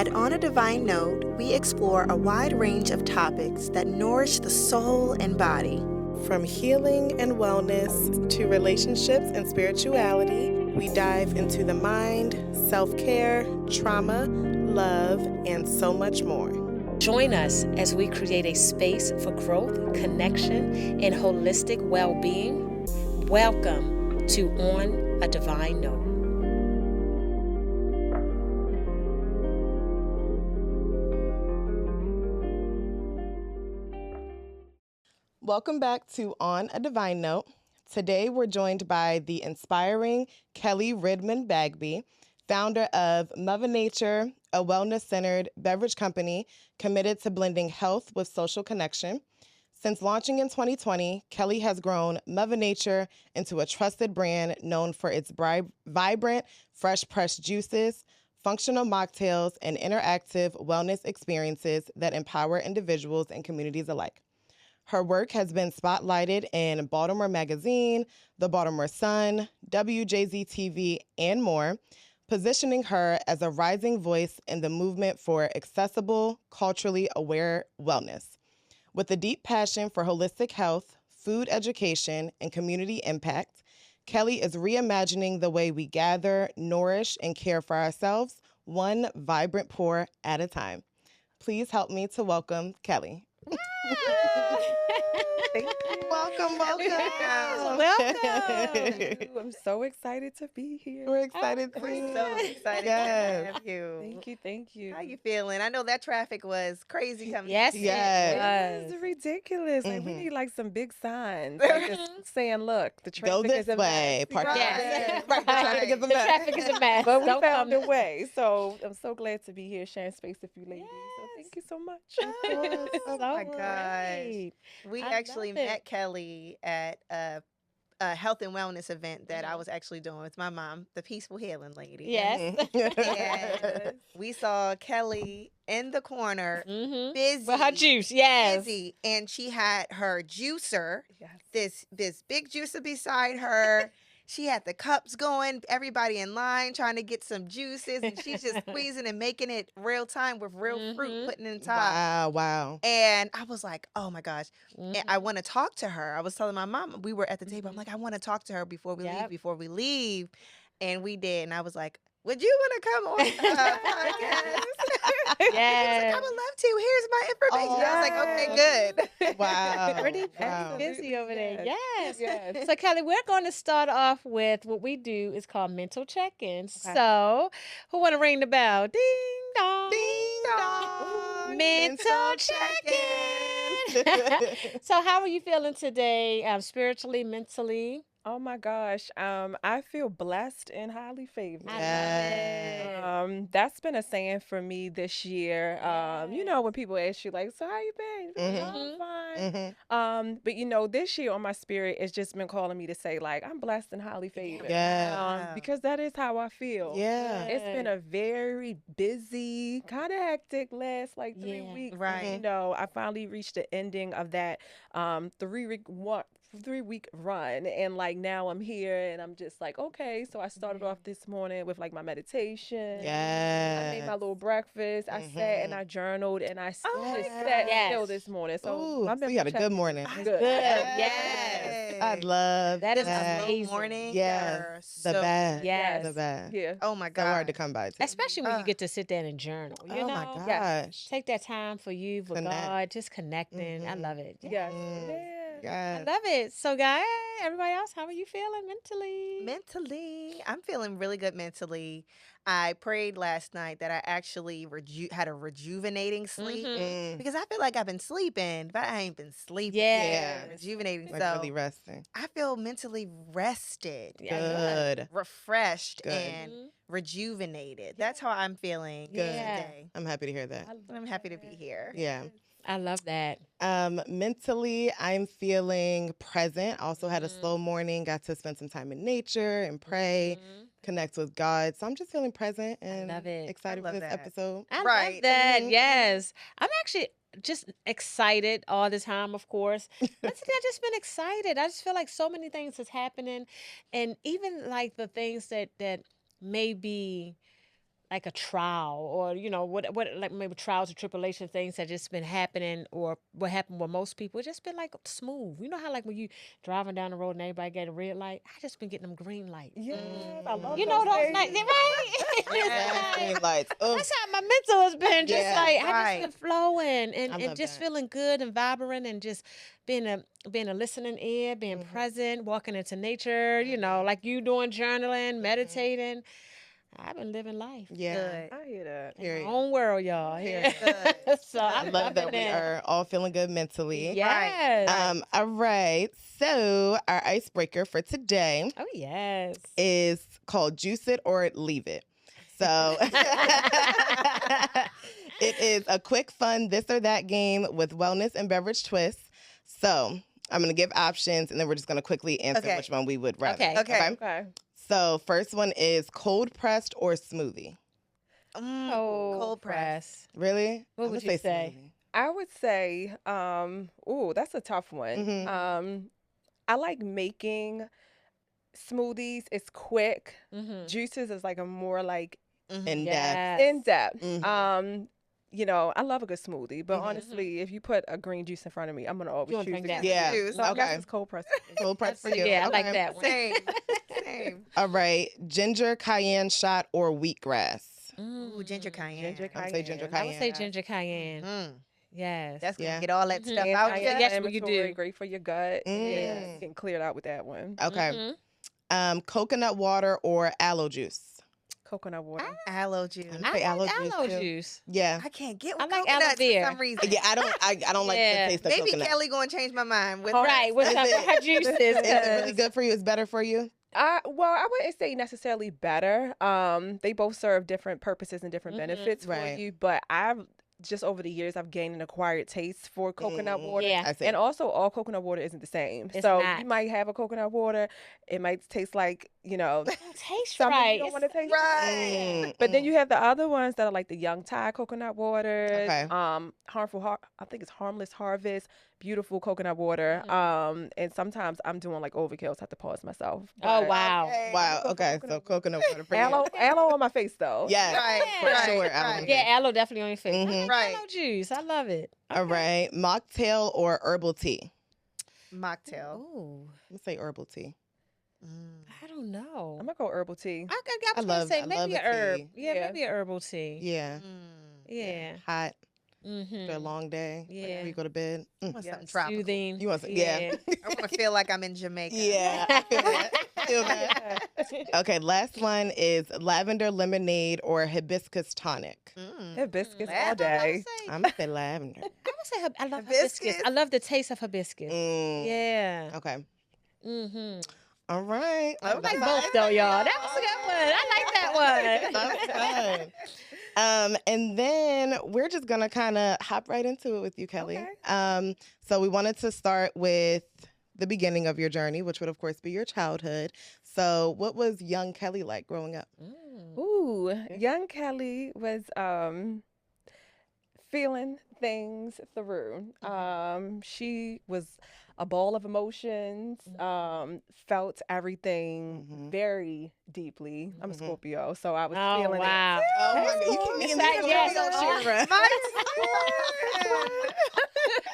At On a Divine Note, we explore a wide range of topics that nourish the soul and body. From healing and wellness to relationships and spirituality, we dive into the mind, self-care, trauma, love, and so much more. Join us as we create a space for growth, connection, and holistic well-being. Welcome to On a Divine Note. Welcome back to On a Divine Note. Today we're joined by the inspiring Kelli Redmond Bagby, founder of Mova Nature, a wellness-centered beverage company committed to blending health with social connection. Since launching in 2020, Kelli has grown Mova Nature into a trusted brand known for its vibrant, fresh-pressed juices, functional mocktails, and interactive wellness experiences that empower individuals and communities alike. Her work has been spotlighted in Baltimore Magazine, The Baltimore Sun, WJZ-TV, and more, positioning her as a rising voice in the movement for accessible, culturally aware wellness. With a deep passion for holistic health, food education, and community impact, Kelli is reimagining the way we gather, nourish, and care for ourselves, one vibrant pour at a time. Please help me to welcome Kelli. Thank you. Welcome. Welcome. I'm so excited to be here. We're excited too. We're so excited Yes. to have you. Thank you. How you feeling? I know that traffic was crazy coming. Yes, Yes. It's ridiculous. Like, we Mhm. need like some big signs like, just saying, look, the Go traffic this is a way. mess. Park Right. Yes. right. The traffic is a The mess. traffic is a mess. But we Don't found come- a way. So I'm so glad to be here sharing space with you ladies. So thank you so much. Oh my So gosh. great. We I actually love it. met Kelli at a health and wellness event that I was actually doing with my mom, the Peaceful Healing Lady. Yes. And we saw Kelli in the corner, Mm-hmm. busy. With her juice, yes. Busy, and she had her juicer, Yes. this big juicer beside her. She had the cups going, everybody in line trying to get some juices, and she's just squeezing and making it real time with real fruit, Mhm. putting in top. Wow. And I was like, oh my gosh. And I Mhm. want to talk to her. I was telling my mom, we were at the table. I'm like, I want to talk to her before we leave. And we did. And I was like, would you want to come on the podcast? He was Yes. like, I would love to. Here's my information. I was like, okay, good. Wow. Pretty Wow. busy over there. Yes. Yes. Yes. So, Kelli, we're going to start off with what we do is called mental check-ins. Okay. So, who want to ring the bell? Ding dong. Ding dong. Mental check-in. So, how are you feeling today, spiritually, mentally? Oh my gosh. I feel blessed and highly favored. I love it. That's been a saying for me this year. You know, when people ask you like, so how you been? Mhm. "Oh, I'm fine. Mhm. But you know, this year on my spirit, it's just been calling me to say like, I'm blessed and highly favored. Yeah. Because that is how I feel. Yeah. It's been a very busy, kind of hectic last like 3 Yeah. weeks. Right. You know, I finally reached the ending of that 3-week run, and like now I'm here and I'm just like, okay. So I started off this morning with like my meditation. I made my little breakfast. I sat and I journaled and I just sat still this morning. So Ooh, my so you had a good morning. Good. Yes. I love That is that. amazing. Morning. Yes. are The so best. good. Yes. The best. Yeah. Oh my So hard to God. come by too. Especially when you get to sit there and journal. You Oh know? my gosh. Yes. Take that time for you, for Connect. God, just connecting. I Mhm. love it. Yes. Mm. Yeah. I Yes. love it. So, guys, everybody else, how are you feeling mentally? Mentally, I'm feeling really good mentally. I prayed last night that I actually had a rejuvenating sleep Mhm. because I feel like I've been sleeping, but I ain't been sleeping. Yes. Rejuvenating. Like So really resting. I feel mentally rested, Yeah, Good. refreshed, Good. and Mhm. rejuvenated. That's how I'm feeling Good. today. I'm happy to hear that. I'm happy to be here. Yeah. I love that. Mentally, I'm feeling present. Also had a Mhm. slow morning, got to spend some time in nature and pray, Mhm. connect with God. So I'm just feeling present and love it. excited for love this that. episode. I love Right. that. Mhm. Yes. I'm actually just excited all the time, of course. But today I've just been excited. I just feel like so many things is happening. And even like the things that may be like a trial, or what like maybe trials or tribulation things that just been happening, or what happened with most people, it's just been like smooth. You know how like when you driving down the road and everybody get a red light, I just been getting them green lights. Yes, I love those those nights, right? Yes, green lights. That's how my mental has been. Just like I just been flowing and just feeling good and vibrant, and just being a listening ear, being present, walking into nature. Like you doing journaling, meditating. I've been living life. Yeah. I hear that. In my own world, y'all. So I love that we are all feeling good mentally. Yes. All right. So our icebreaker for today is called Juice It or Leave It. So it is a quick, fun this or that game with wellness and beverage twists. So I'm going to give options, and then we're just going to quickly answer which one we would rather. Okay. So first one is cold pressed or smoothie. Cold press. Really? What would you say? Smoothie. I would say, that's a tough one. I like making smoothies. It's quick. Juices is like a more like In depth. in depth. I love a good smoothie, but honestly, if you put a green juice in front of me, I'm gonna always choose the juice. So I guess it's cold pressed. Cold pressed for you. Yeah, I like that one. Same. All right, ginger cayenne shot or wheatgrass. Ooh, ginger cayenne. I would say ginger cayenne. I would say ginger cayenne. Yes. That's gonna get all that stuff out. That's what you do. Great for your gut. Yeah, getting cleared out with that one. Okay. Coconut water or aloe juice. Coconut water. Aloe juice. I say aloe aloe juice. Yeah. I can't get I with like aloe coconuts for vera. some reason. Yeah, I don't like the taste of Maybe coconut. Kelly gonna change my mind with With some of her juices. Is it really good for you? It's better for you? I wouldn't say necessarily better. They both serve different purposes and different benefits for you. But just over the years, I've gained an acquired taste for coconut water. Yeah. And also, all coconut water isn't the same. It's so not. you might have a coconut water. It might taste like, It don't taste something right. you don't want to taste. Right. But then you have the other ones that are like the young Thai coconut waters. Okay. I think it's Harmless Harvest, beautiful coconut water. And sometimes I'm doing like overkill, so I have to pause myself. Oh, But wow. Wow. Okay. So coconut water for you. aloe on my face though. Yeah. For sure. Aloe. Yeah, aloe definitely on your face. Right. Aloe juice. I love it. All right. Mocktail or herbal tea? Mocktail. Ooh. I'm going to say herbal tea. I don't know. I'm gonna go herbal tea. I was gonna say I maybe love a a herb. tea. Yeah, Yeah. maybe a herbal tea. Yeah. Yeah. Hot. After a long day. Yeah. Before you go to bed. I want something tropical. Soothing. You want some? Yeah. I want to feel like I'm in Jamaica. Yeah. I feel that. Feel that. Okay. Last one is lavender lemonade or hibiscus tonic. Hibiscus all Lavender, day. I'm going to say lavender. I would say I love hibiscus. I love the taste of hibiscus. Yeah. Okay. Mm-hmm. All right. I like both though, y'all. That was a good one. I like that one. That's fun. And then we're just gonna kind of hop right into it with you, Kelly. Okay. So we wanted to start with the beginning of your journey, which would of course be your childhood. So what was young Kelly like growing up? Ooh, young Kelly was feeling things through. She was a ball of emotions, felt everything very deeply. I'm a Scorpio, so I was feeling wow. it. Oh my God, you keep me in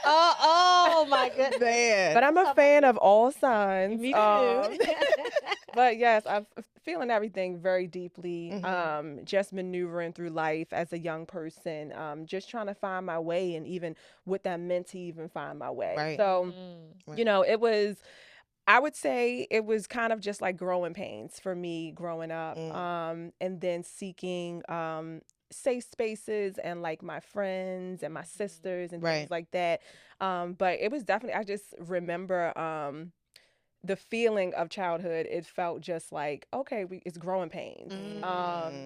Oh my goodness. Man. But I'm a fan of all signs. Me too. But yes, I'm feeling everything very deeply. Just maneuvering through life as a young person, just trying to find my way, and even what that meant to even find my way. Right. So, it was, I would say it was kind of just like growing pains for me growing up, and then seeking safe spaces and like my friends and my sisters and things like that. But it was definitely, I just remember the feeling of childhood. It felt just like, okay, it's growing pains.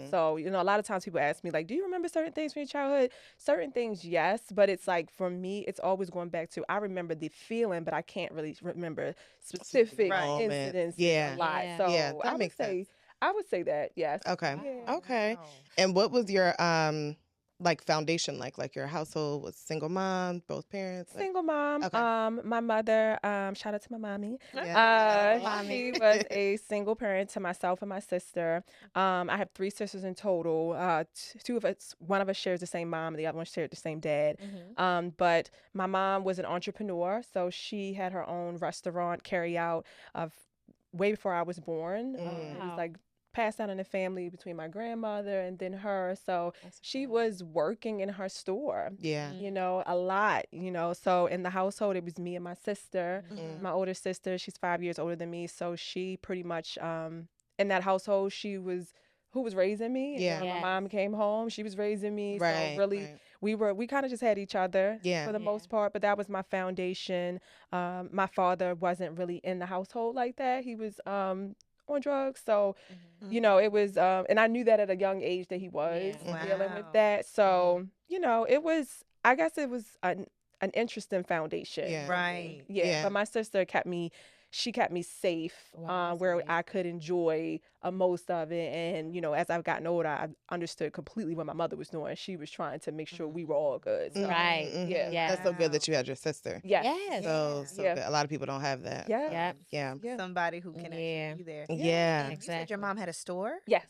So, a lot of times people ask me like, do you remember certain things from your childhood? Certain things, yes. But it's like, for me, it's always going back to, I remember the feeling, but I can't really remember specific incidents a lot. So that makes sense. I would say that, yes. Okay. Yeah. Okay. And what was your like foundation like your household was single mom, both parents? Single mom. Okay. My mother, shout out to my mommy. Yeah. She was a single parent to myself and my sister. I have 3 sisters in total. Two of us, one of us shares the same mom, and the other one shared the same dad. But my mom was an entrepreneur, so she had her own restaurant carry out of way before I was born. It was like passed down in the family between my grandmother and then her. So she was working in her store, you know, a lot, you know. So in the household, it was me and my sister, my older sister. She's 5 years older than me. So she pretty much, in that household, she was who was raising me. Yeah. And when my mom came home, she was raising me. Right, so really, we kind of just had each other for the most part. But that was my foundation. My father wasn't really in the household like that. He was on drugs. So, you know, it was, and I knew that at a young age that he was dealing with that. So, you know, it was, I guess it was an interesting foundation. Yeah. Right. Yeah. But my sister kept me safe, where I could enjoy most of it. And, you know, as I've gotten older, I understood completely what my mother was doing. She was trying to make sure we were all good. So, Yeah. That's so good that you had your sister. Yes. So good. A lot of people don't have that. Yeah. Somebody who can actually be there. Yeah. You said your mom had a store? Yes.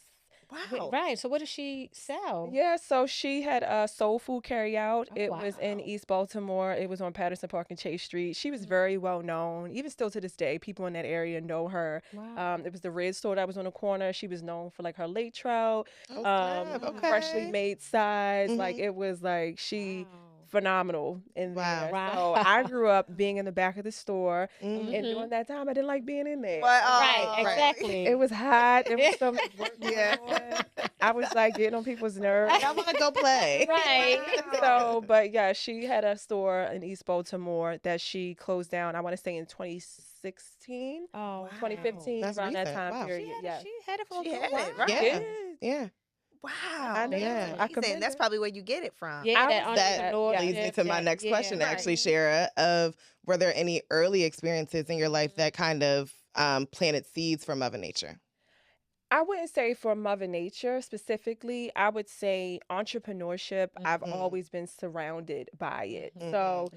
Wow. Right. So what does she sell? Yeah, so she had a soul food carry out. It was in East Baltimore. It was on Patterson Park and Chase Street. She was very well known. Even still to this day, people in that area know her. Wow. It was the Red store that was on the corner. She was known for like her lake trout, freshly made sides. Like it was like phenomenal in there. So I grew up being in the back of the store, and during that time, I didn't like being in there. Exactly. It was hot. There was so much work going on. I was like getting on people's nerves. I want to go play. So, but yeah, she had a store in East Baltimore that she closed down. I want to say in 2016, 2015, That's around recent. that time period. She had it for She a had while. it, right? Yeah. Wow. I know. Amazing. That's probably where you get it from. Yeah, That leads me to my next question, actually, Shara, of were there any early experiences in your life that kind of planted seeds for Mova Nature? I wouldn't say for Mother Nature specifically. I would say entrepreneurship. I've always been surrounded by it. So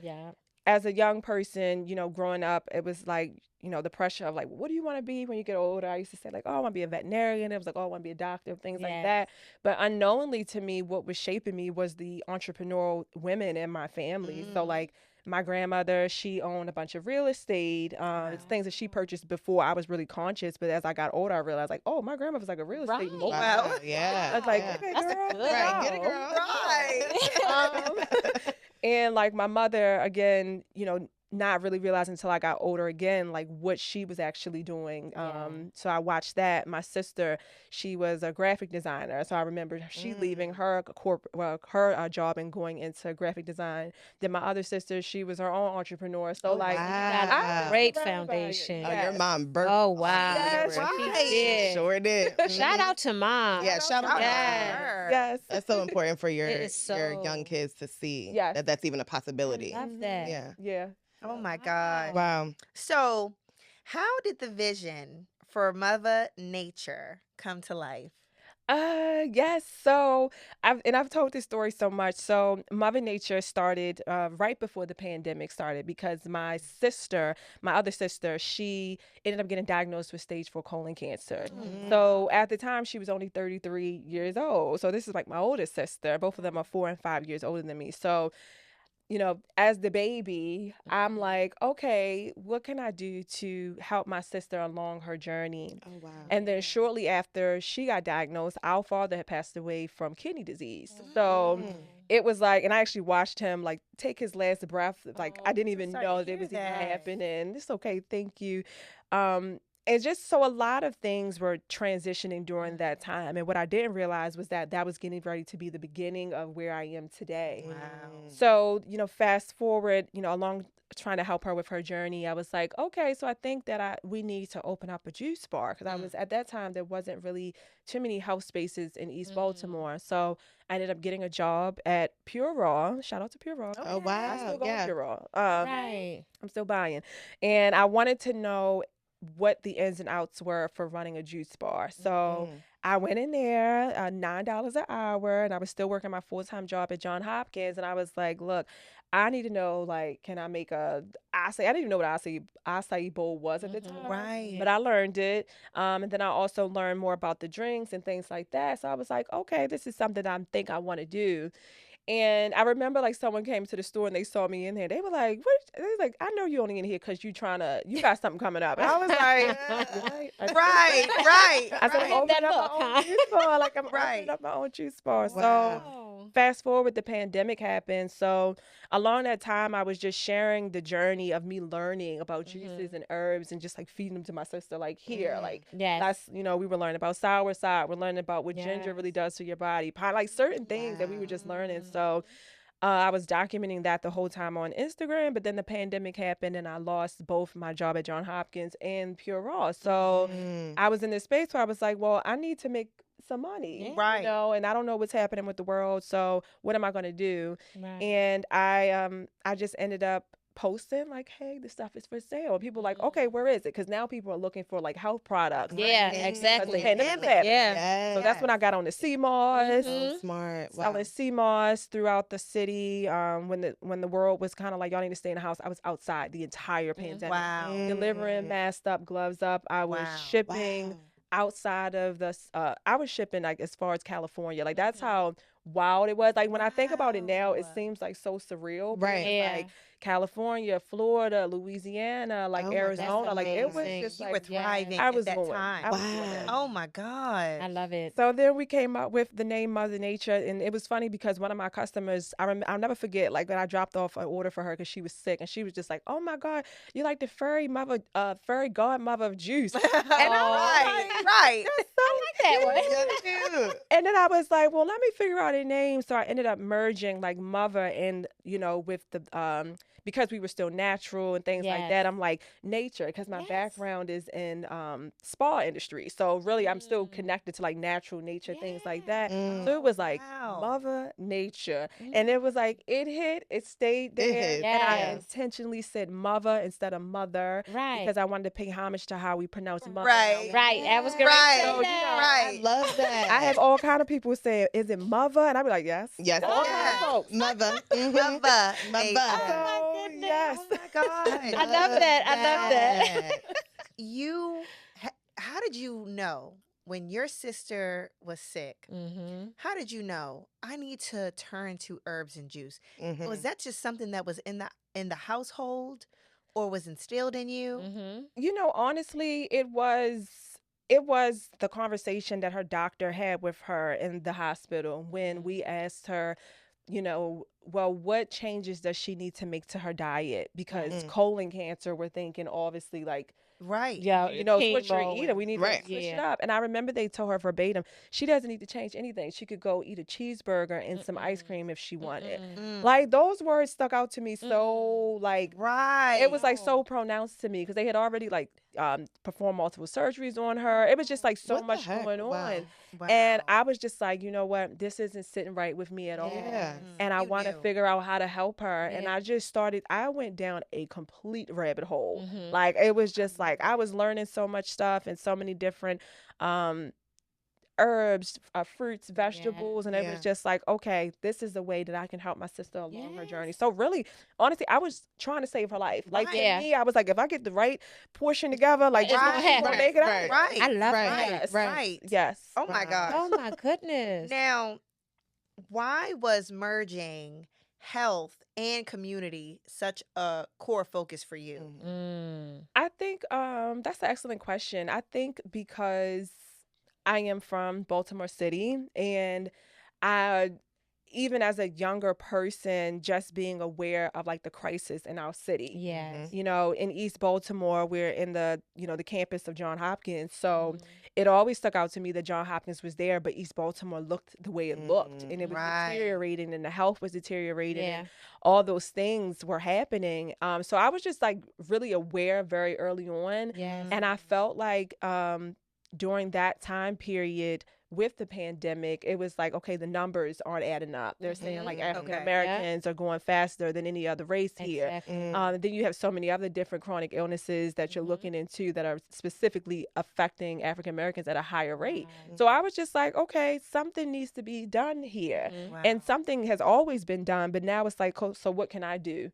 as a young person, you know, growing up, it was like, you know, the pressure of like, what do you want to be when you get older? I used to say like, oh, I want to be a veterinarian. It was like, oh, I want to be a doctor, things like that. But unknowingly to me, what was shaping me was the entrepreneurial women in my family. So like my grandmother, she owned a bunch of real estate. It's things that she purchased before I was really conscious. But as I got older, I realized like, oh, my grandmother was like a real estate mogul. Wow. Yeah. I was like, okay, That's girl, good. Right. Get it, girl. Right. And like my mother, again, you know, not really realizing until I got older again, like what she was actually doing. So I watched that. My sister, she was a graphic designer. So I remember she leaving her job and going into graphic design. Then my other sister, she was her own entrepreneur. So like, got a great foundation. Oh, your mom birthed. Oh, wow. Yes, She did. Sure did. Shout out to mom. Yeah, shout out to her. Yes. That's so important for your so- young kids to see Yes. that that's even a possibility. Love that. Yeah. Yeah. Oh my God. Wow. So, how did the vision for Mova Nature come to life? Yes. So I've told this story so much. So Mother Nature started right before the pandemic started because my other sister, she ended up getting diagnosed with stage 4 colon cancer. So at the time she was only 33 years old. So this is like my oldest sister. Both of them are 4 and 5 years older than me. So, you know, as the baby, I'm like, okay, what can I do to help my sister along her journey? Oh, wow. And then shortly after she got diagnosed, our father had passed away from kidney disease. So it was like, and I actually watched him like take his last breath. Like I didn't even know that it was even happening. It's okay. Thank you. And just so a lot of things were transitioning during that time. And what I didn't realize was that that was getting ready to be the beginning of where I am today. Wow. So, you know, fast forward, you know, along trying to help her with her journey, I was like, okay, so I think that we need to open up a juice bar. Because I was, at that time, there wasn't really too many health spaces in East Baltimore. So I ended up getting a job at Pure Raw. Shout out to Pure Raw. Oh, wow. I still go to Pure Raw. Right. I'm still buying. And I wanted to know what the ins and outs were for running a juice bar. So I went in there, $9 an hour, and I was still working my full-time job at Johns Hopkins. And I was like, look, I need to know, like, can I make a acai? I didn't even know what acai bowl was at the time. Right. But I learned it. And then I also learned more about the drinks and things like that. So I was like, okay, this is something I think I want to do. And I remember like someone came to the store and they saw me in there. They were like, "What?" They were like, "I know you only in here because you got something coming up." And I was like, right. I said, I'm opening up my own juice bar. Like I'm opening up my own juice bar. So fast forward, the pandemic happened. So along that time, I was just sharing the journey of me learning about juices and herbs and just like feeding them to my sister. Like here, like that's, we were learning about soursop. We're learning about what ginger really does to your body. Like certain things that we were just learning. So I was documenting that the whole time on Instagram, but then the pandemic happened and I lost both my job at Johns Hopkins and Pure Raw. So I was in this space where I was like, well, I need to make some money, right? And I don't know what's happening with the world. So what am I going to do? Right. And I just ended up posting like, hey, this stuff is for sale. And people like, okay, where is it? Because now people are looking for like health products. Yeah, exactly. So that's when I got on the sea moss. Smart. Wow. Selling sea moss throughout the city. When the world was kind of like, y'all need to stay in the house, I was outside the entire pandemic. Wow. Delivering, masked up, gloves up. I was shipping outside of the I was shipping like as far as California. Like that's how wild it was. Like when I think about it now, it seems like so surreal. Right. Like California, Florida, Louisiana, like Arizona. Like it was just you were thriving I was at that going. time. Wow. Oh my God. I love it. So then we came up with the name Mother Nature, and it was funny because one of my customers, I'll never forget, like when I dropped off an order for her because she was sick, and she was just like, "Oh my God, you're like the fairy godmother of juice." And right. I like that one. And then I was like, well, let me figure out a name. So I ended up merging like mother and, with the because we were still natural and things like that. I'm like nature because my background is in spa industry. So really I'm still connected to like natural nature, things like that. So it was like Mother Nature. And it was like it stayed there. And I intentionally said mother instead of mother. Right. Because I wanted to pay homage to how we pronounce mother. Right. I was gonna say that. I love that. I have all kind of people say, is it mother? And I'd be like, yes. Yes. All kind of folks. Mother. Mother. Oh my goodness. Yes. Oh my God. I love that. How did you know when your sister was sick? How did you know I need to turn to herbs and juice? Was that just something that was in the household or was instilled in you? Honestly, it was the conversation that her doctor had with her in the hospital when we asked her, well, what changes does she need to make to her diet? Because colon cancer, we're thinking obviously like, right. Yeah, switch your eater. We need to switch it up. And I remember they told her verbatim, she doesn't need to change anything. She could go eat a cheeseburger and some ice cream if she wanted. Like those words stuck out to me so like, it was like so pronounced to me because they had already like performed multiple surgeries on her. It was just like so much going on. Wow. And I was just like, you know what? This isn't sitting right with me at all. And I want to figure out how to help her. And I went down a complete rabbit hole. Like it was just like, I was learning so much stuff and so many different herbs, fruits, vegetables. And it was just like, okay, this is the way that I can help my sister along her journey. So really, honestly, I was trying to save her life. Like for me, I was like, if I get the right portion together, like just make it out. Right. I love that. Right. Yes. Oh my God. Oh my goodness. Now, why was merging health and community such a core focus for you? I think that's an excellent question. I think because I am from Baltimore City, and even as a younger person, just being aware of like the crisis in our city. Yes. In East Baltimore, we're in the campus of Johns Hopkins. So it always stuck out to me that Johns Hopkins was there, but East Baltimore looked the way it looked, and it was deteriorating, and the health was deteriorating. And all those things were happening. So I was just like really aware very early on. And I felt like during that time period, with the pandemic, it was like, okay, the numbers aren't adding up. They're saying like African Americans are going faster than any other race here. Then you have so many other different chronic illnesses that you're looking into that are specifically affecting African Americans at a higher rate. So I was just like, okay, something needs to be done here. And something has always been done, but now it's like, so what can I do?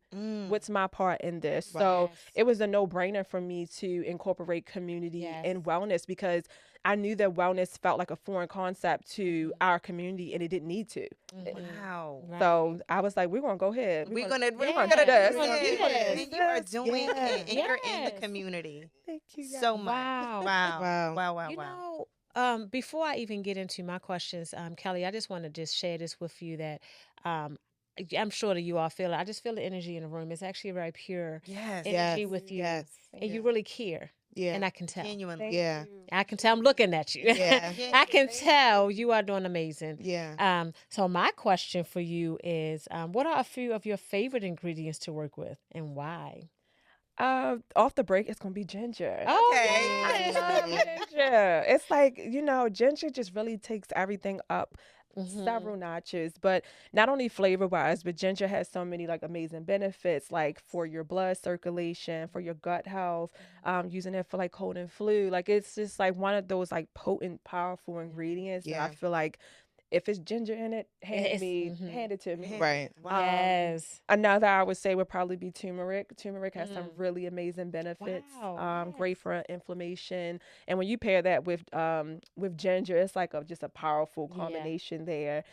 What's my part in this? So it was a no-brainer for me to incorporate community and wellness, because I knew that wellness felt like a foreign concept to our community, and it didn't need to. Wow. So I was like, we're going to go ahead. We're going to do this. And you are doing it, and you're in the community. Thank you guys. So much. Wow. You know, before I even get into my questions, Kelli, I just want to just share this with you that I'm sure that you all feel it. I just feel the energy in the room. It's actually a very pure energy with you. And you really care. Yeah. And I can tell. Genuinely. I can tell. I'm looking at you. I can tell you are doing amazing. So my question for you is, what are a few of your favorite ingredients to work with, and why? Off the break, it's gonna be ginger. Okay. I love ginger. It's like, ginger just really takes everything up several notches, but not only flavor wise, but ginger has so many like amazing benefits, like for your blood circulation, for your gut health, using it for like cold and flu. Like it's just like one of those like potent, powerful ingredients that I feel like if it's ginger in it, hand it to me. Right. Yes. Another I would say would probably be turmeric. Turmeric has some really amazing benefits. Great for inflammation. And when you pair that with ginger, it's like just a powerful combination there.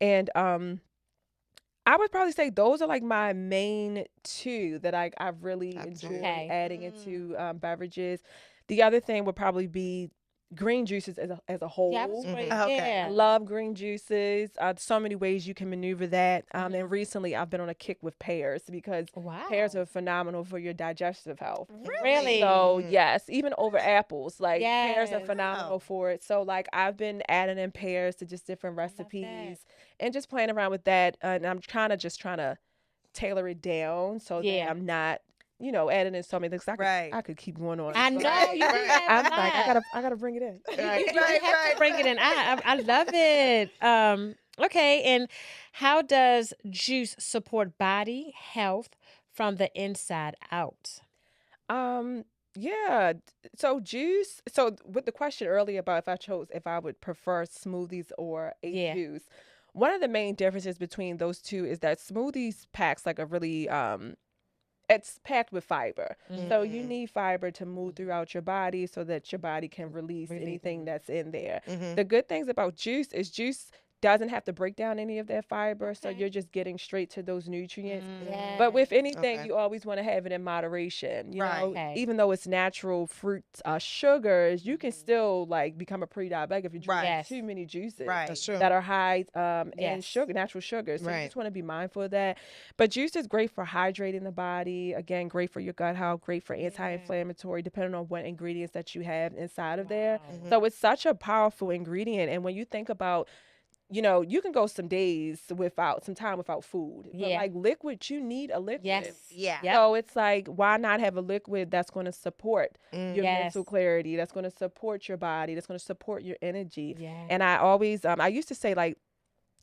And I would probably say those are like my main two that I really enjoy adding into beverages. The other thing would probably be green juices as a whole. I love green juices. So many ways you can maneuver that. And recently I've been on a kick with pears, because pears are phenomenal for your digestive health. Really? So yes, even over apples, like pears are phenomenal for it. So like I've been adding in pears to just different recipes and just playing around with that. And I'm trying to tailor it down so that I'm not adding in so many things. I could keep going on. I know you. I'm like, I gotta bring it in. You have to bring it in. I love it. Okay, and how does juice support body health from the inside out? So juice. So with the question earlier about if I would prefer smoothies or a juice, one of the main differences between those two is that smoothies packs like a really it's packed with fiber. So you need fiber to move throughout your body so that your body can release anything that's in there. The good things about juice is juice doesn't have to break down any of that fiber, so you're just getting straight to those nutrients. But with anything, you always want to have it in moderation. You know, even though it's natural fruits, sugars, you can still like become a pre-diabetic if you drink too many juices that are high in sugar, natural sugars. So you just want to be mindful of that. But juice is great for hydrating the body. Again, great for your gut health, great for anti-inflammatory, depending on what ingredients that you have inside of there. So it's such a powerful ingredient. And when you think about you can go some time without food. But like liquid, you need a liquid. So it's like, why not have a liquid that's going to support your mental clarity, that's going to support your body, that's going to support your energy. And I always, I used to say like,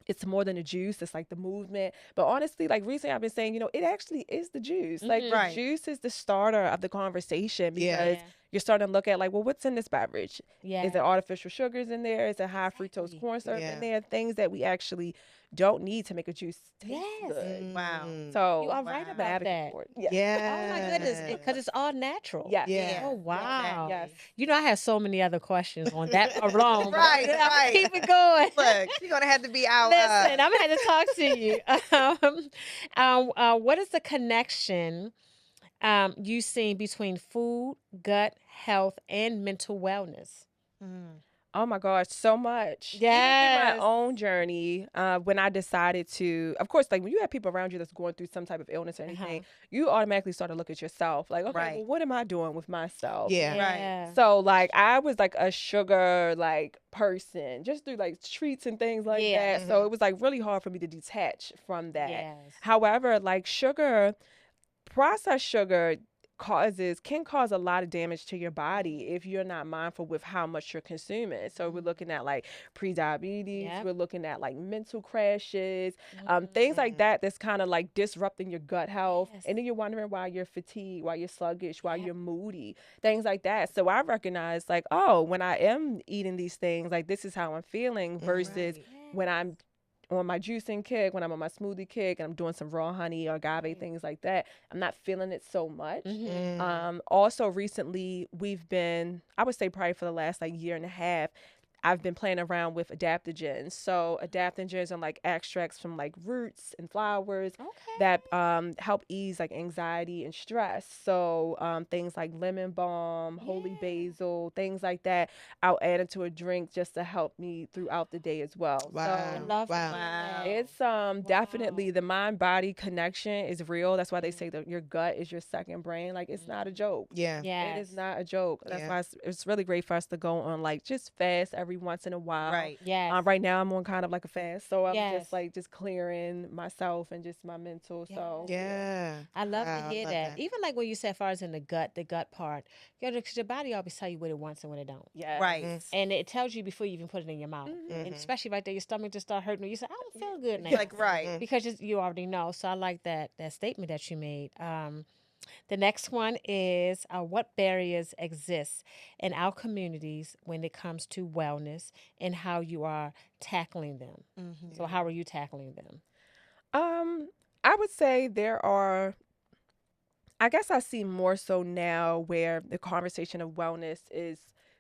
it's more than a juice. It's like the movement. But honestly, like recently I've been saying, it actually is the juice. Like the juice is the starter of the conversation, because you're starting to look at like, well, what's in this beverage? Is there artificial sugars in there? Is there high fructose corn syrup in there? Things that we actually don't need to make a juice taste good. Wow. So you are right about that. Oh my goodness, because it's all natural. Oh wow. I have so many other questions on that alone. Right. Keep it going. Look, you're gonna have to be out. Listen, I'm gonna have to talk to you. What is the connection you seen between food, gut health, and mental wellness? Oh my gosh, so much. Yes. In my own journey, when I decided to, of course, like when you have people around you that's going through some type of illness or anything, you automatically start to look at yourself like, okay, well, what am I doing with myself? So like I was like a sugar like person just through like treats and things like that. So it was like really hard for me to detach from that. However, like sugar, processed sugar, can cause a lot of damage to your body if you're not mindful with how much you're consuming. So we're looking at like pre-diabetes, we're looking at like mental crashes, things like that that's kind of like disrupting your gut health. And then you're wondering why you're fatigued, why you're sluggish, why you're moody, things like that. So I recognize like, oh, when I am eating these things, like this is how I'm feeling versus when I'm on my juicing kick, when I'm on my smoothie kick, and I'm doing some raw honey or agave, things like that, I'm not feeling it so much. Also, recently, I would say probably for the last like year and a half, I've been playing around with adaptogens. So adaptogens are like extracts from like roots and flowers that help ease like anxiety and stress. So things like lemon balm, holy basil, things like that, I'll add into a drink just to help me throughout the day as well. Wow. So I love that. it's definitely the mind-body connection is real. That's why they say that your gut is your second brain. Like it's not a joke. It is not a joke. That's why it's really great for us to go on like just fast every once in a while. Right now I'm on kind of like a fast, so I'm just like just clearing myself and just my mental. So I love to hear that. Even like when you said, as far as in the gut part, because your body always tell you what it wants and what it don't. And it tells you before you even put it in your mouth, and especially right there, your stomach just start hurting. You say, I don't feel good now. Because you already know. So I like that statement that you made. The next one is what barriers exist in our communities when it comes to wellness and how you are tackling them. So how are you tackling them? I would say I guess I see more so now where the conversation of wellness is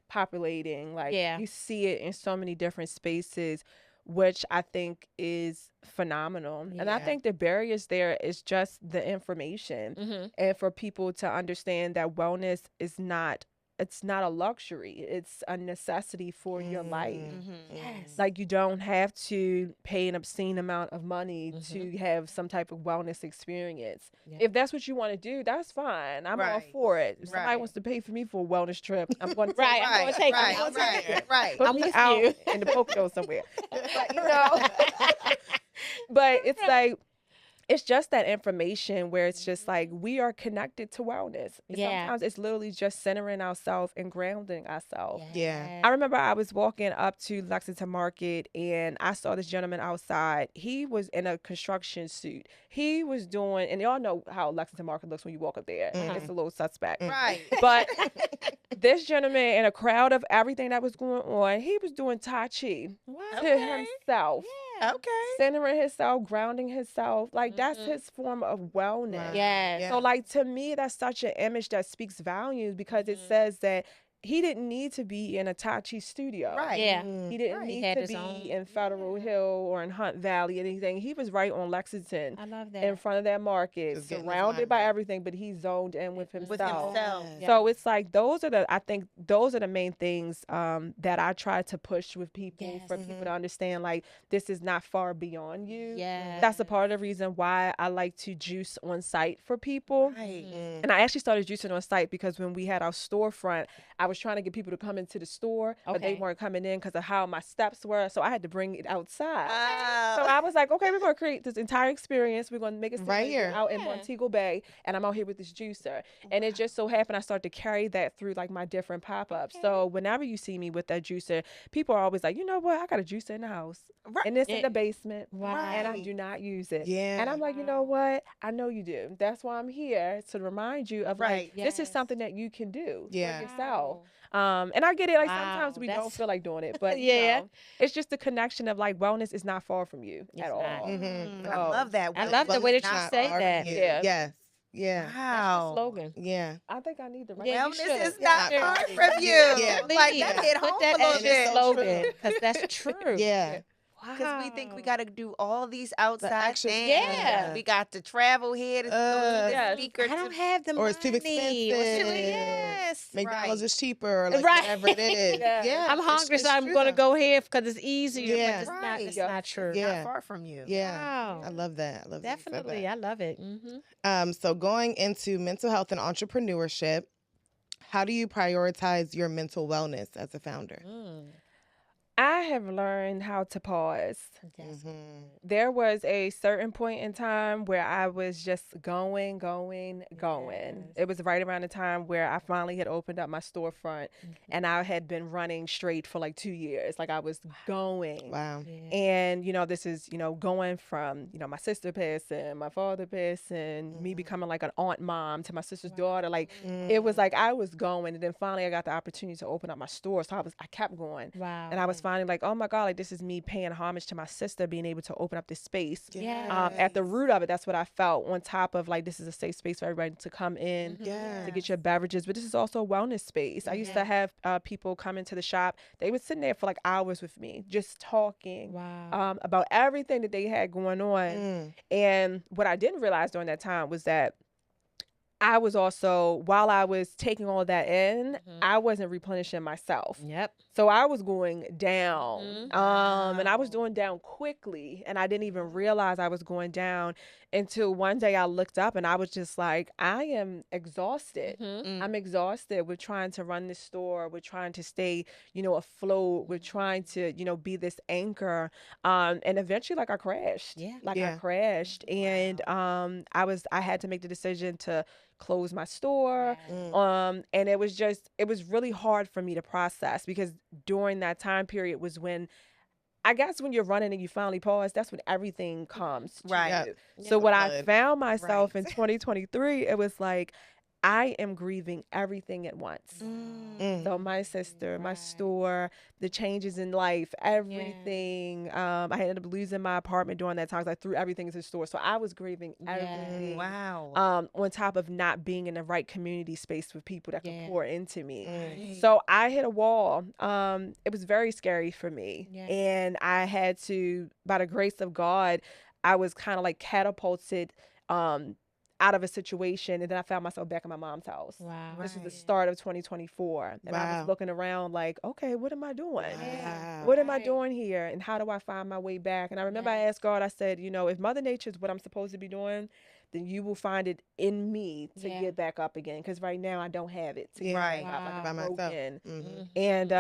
populating. Like you see it in so many different spaces, which I think is phenomenal. And I think the barriers there is just the information and for people to understand that wellness is not a luxury. It's a necessity for your life. Like you don't have to pay an obscene amount of money to have some type of wellness experience. If that's what you want to do, that's fine. I'm all for it. If somebody wants to pay for me for a wellness trip, I'm going to take I'm going to take it. Put me out in the Poconos somewhere. But, but it's like, it's just that information where it's just like we are connected to wellness. Sometimes it's literally just centering ourselves and grounding ourselves. I remember I was walking up to Lexington Market and I saw this gentleman outside. He was in a construction suit. He was doing, and y'all know how Lexington Market looks when you walk up there. It's a little suspect. But this gentleman, in a crowd of everything that was going on, he was doing Tai Chi to himself. Centering himself, grounding himself. Like that's his form of wellness. So like to me, that's such an image that speaks volumes because it says that he didn't need to be in a Tai Chi studio. He didn't need to be in Federal Hill or in Hunt Valley or anything. He was right on Lexington. I love that. In front of that market, surrounded by everything, but he zoned in with himself. So it's like I think those are the main things that I try to push with people for people to understand like this is not far beyond you. That's a part of the reason why I like to juice on site for people. And I actually started juicing on site because when we had our storefront, I was trying to get people to come into the store, but they weren't coming in because of how my steps were. So I had to bring it outside. So I was like, okay, we're going to create this entire experience. We're going to make it right here out in Montego Bay. And I'm out here with this juicer. And it just so happened I started to carry that through like my different pop-ups. So whenever you see me with that juicer, people are always like, you know what? I got a juicer in the house. And it's in the basement. And I do not use it. And I'm like, you know what? I know you do. That's why I'm here to remind you of like, this is something that you can do for yourself. And I get it. Like sometimes we don't feel like doing it, but you know, it's just the connection of like wellness is not far from you at all. I love that. I love the way that you say that. Yes. Wow. That's the slogan. I think I need to write wellness is not far from you. Like that hit home a little bit. Slogan, because that's true. Because we think we got to do all these outside things. We got to travel here to the speaker. I don't have the money. Or it's too expensive. McDonald's is cheaper. Or like whatever it is. I'm hungry, so I'm going to go here because it's easier. But it's not true. Not far from you. Wow. I love that. I love that. Definitely. I love it. So going into mental health and entrepreneurship, how do you prioritize your mental wellness as a founder? I have learned how to pause. There was a certain point in time where I was just going. Yes. It was right around the time where I finally had opened up my storefront, and I had been running straight for like 2 years. Like I was going. Wow. Yeah. And, this is, going from, my sister passing, my father passing, me becoming like an aunt mom to my sister's daughter. Like it was like I was going, and then finally I got the opportunity to open up my store. So I kept going. Wow. And I was finding like, oh my God, like this is me paying homage to my sister, being able to open up this space. Yeah. At the root of it, that's what I felt, on top of like, this is a safe space for everybody to come in, to get your beverages. But this is also a wellness space. I used to have people come into the shop. They would sit there for like hours with me, just talking about everything that they had going on. And what I didn't realize during that time was that I was also, while I was taking all that in, I wasn't replenishing myself. Yep. So I was going down, and I was going down quickly, and I didn't even realize I was going down until one day I looked up, and I was just like, I am exhausted. I'm exhausted with trying to run this store, with trying to stay, afloat, with trying to, be this anchor. And eventually, like I crashed. I crashed, and I had to make the decision to close my store. And it was really hard for me to process, because during that time period was when, I guess, when you're running and you finally pause, that's when everything comes to you. So when I found myself in 2023, it was like, I am grieving everything at once. So my sister, my store, the changes in life, everything. I ended up losing my apartment during that time, because I threw everything into the store. So I was grieving everything. Wow. On top of not being in the right community space with people that could pour into me. So I hit a wall. It was very scary for me. And I had to, by the grace of God, I was kind of like catapulted out of a situation, and then I found myself back in my mom's house. Wow. This was the start of 2024. And I was looking around like, okay, what am I doing? What am I doing here? And how do I find my way back? And I remember I asked God, I said, if Mother Nature is what I'm supposed to be doing, then you will find it in me to get back up again. Because right now I don't have it to get back up, like I'm broken. And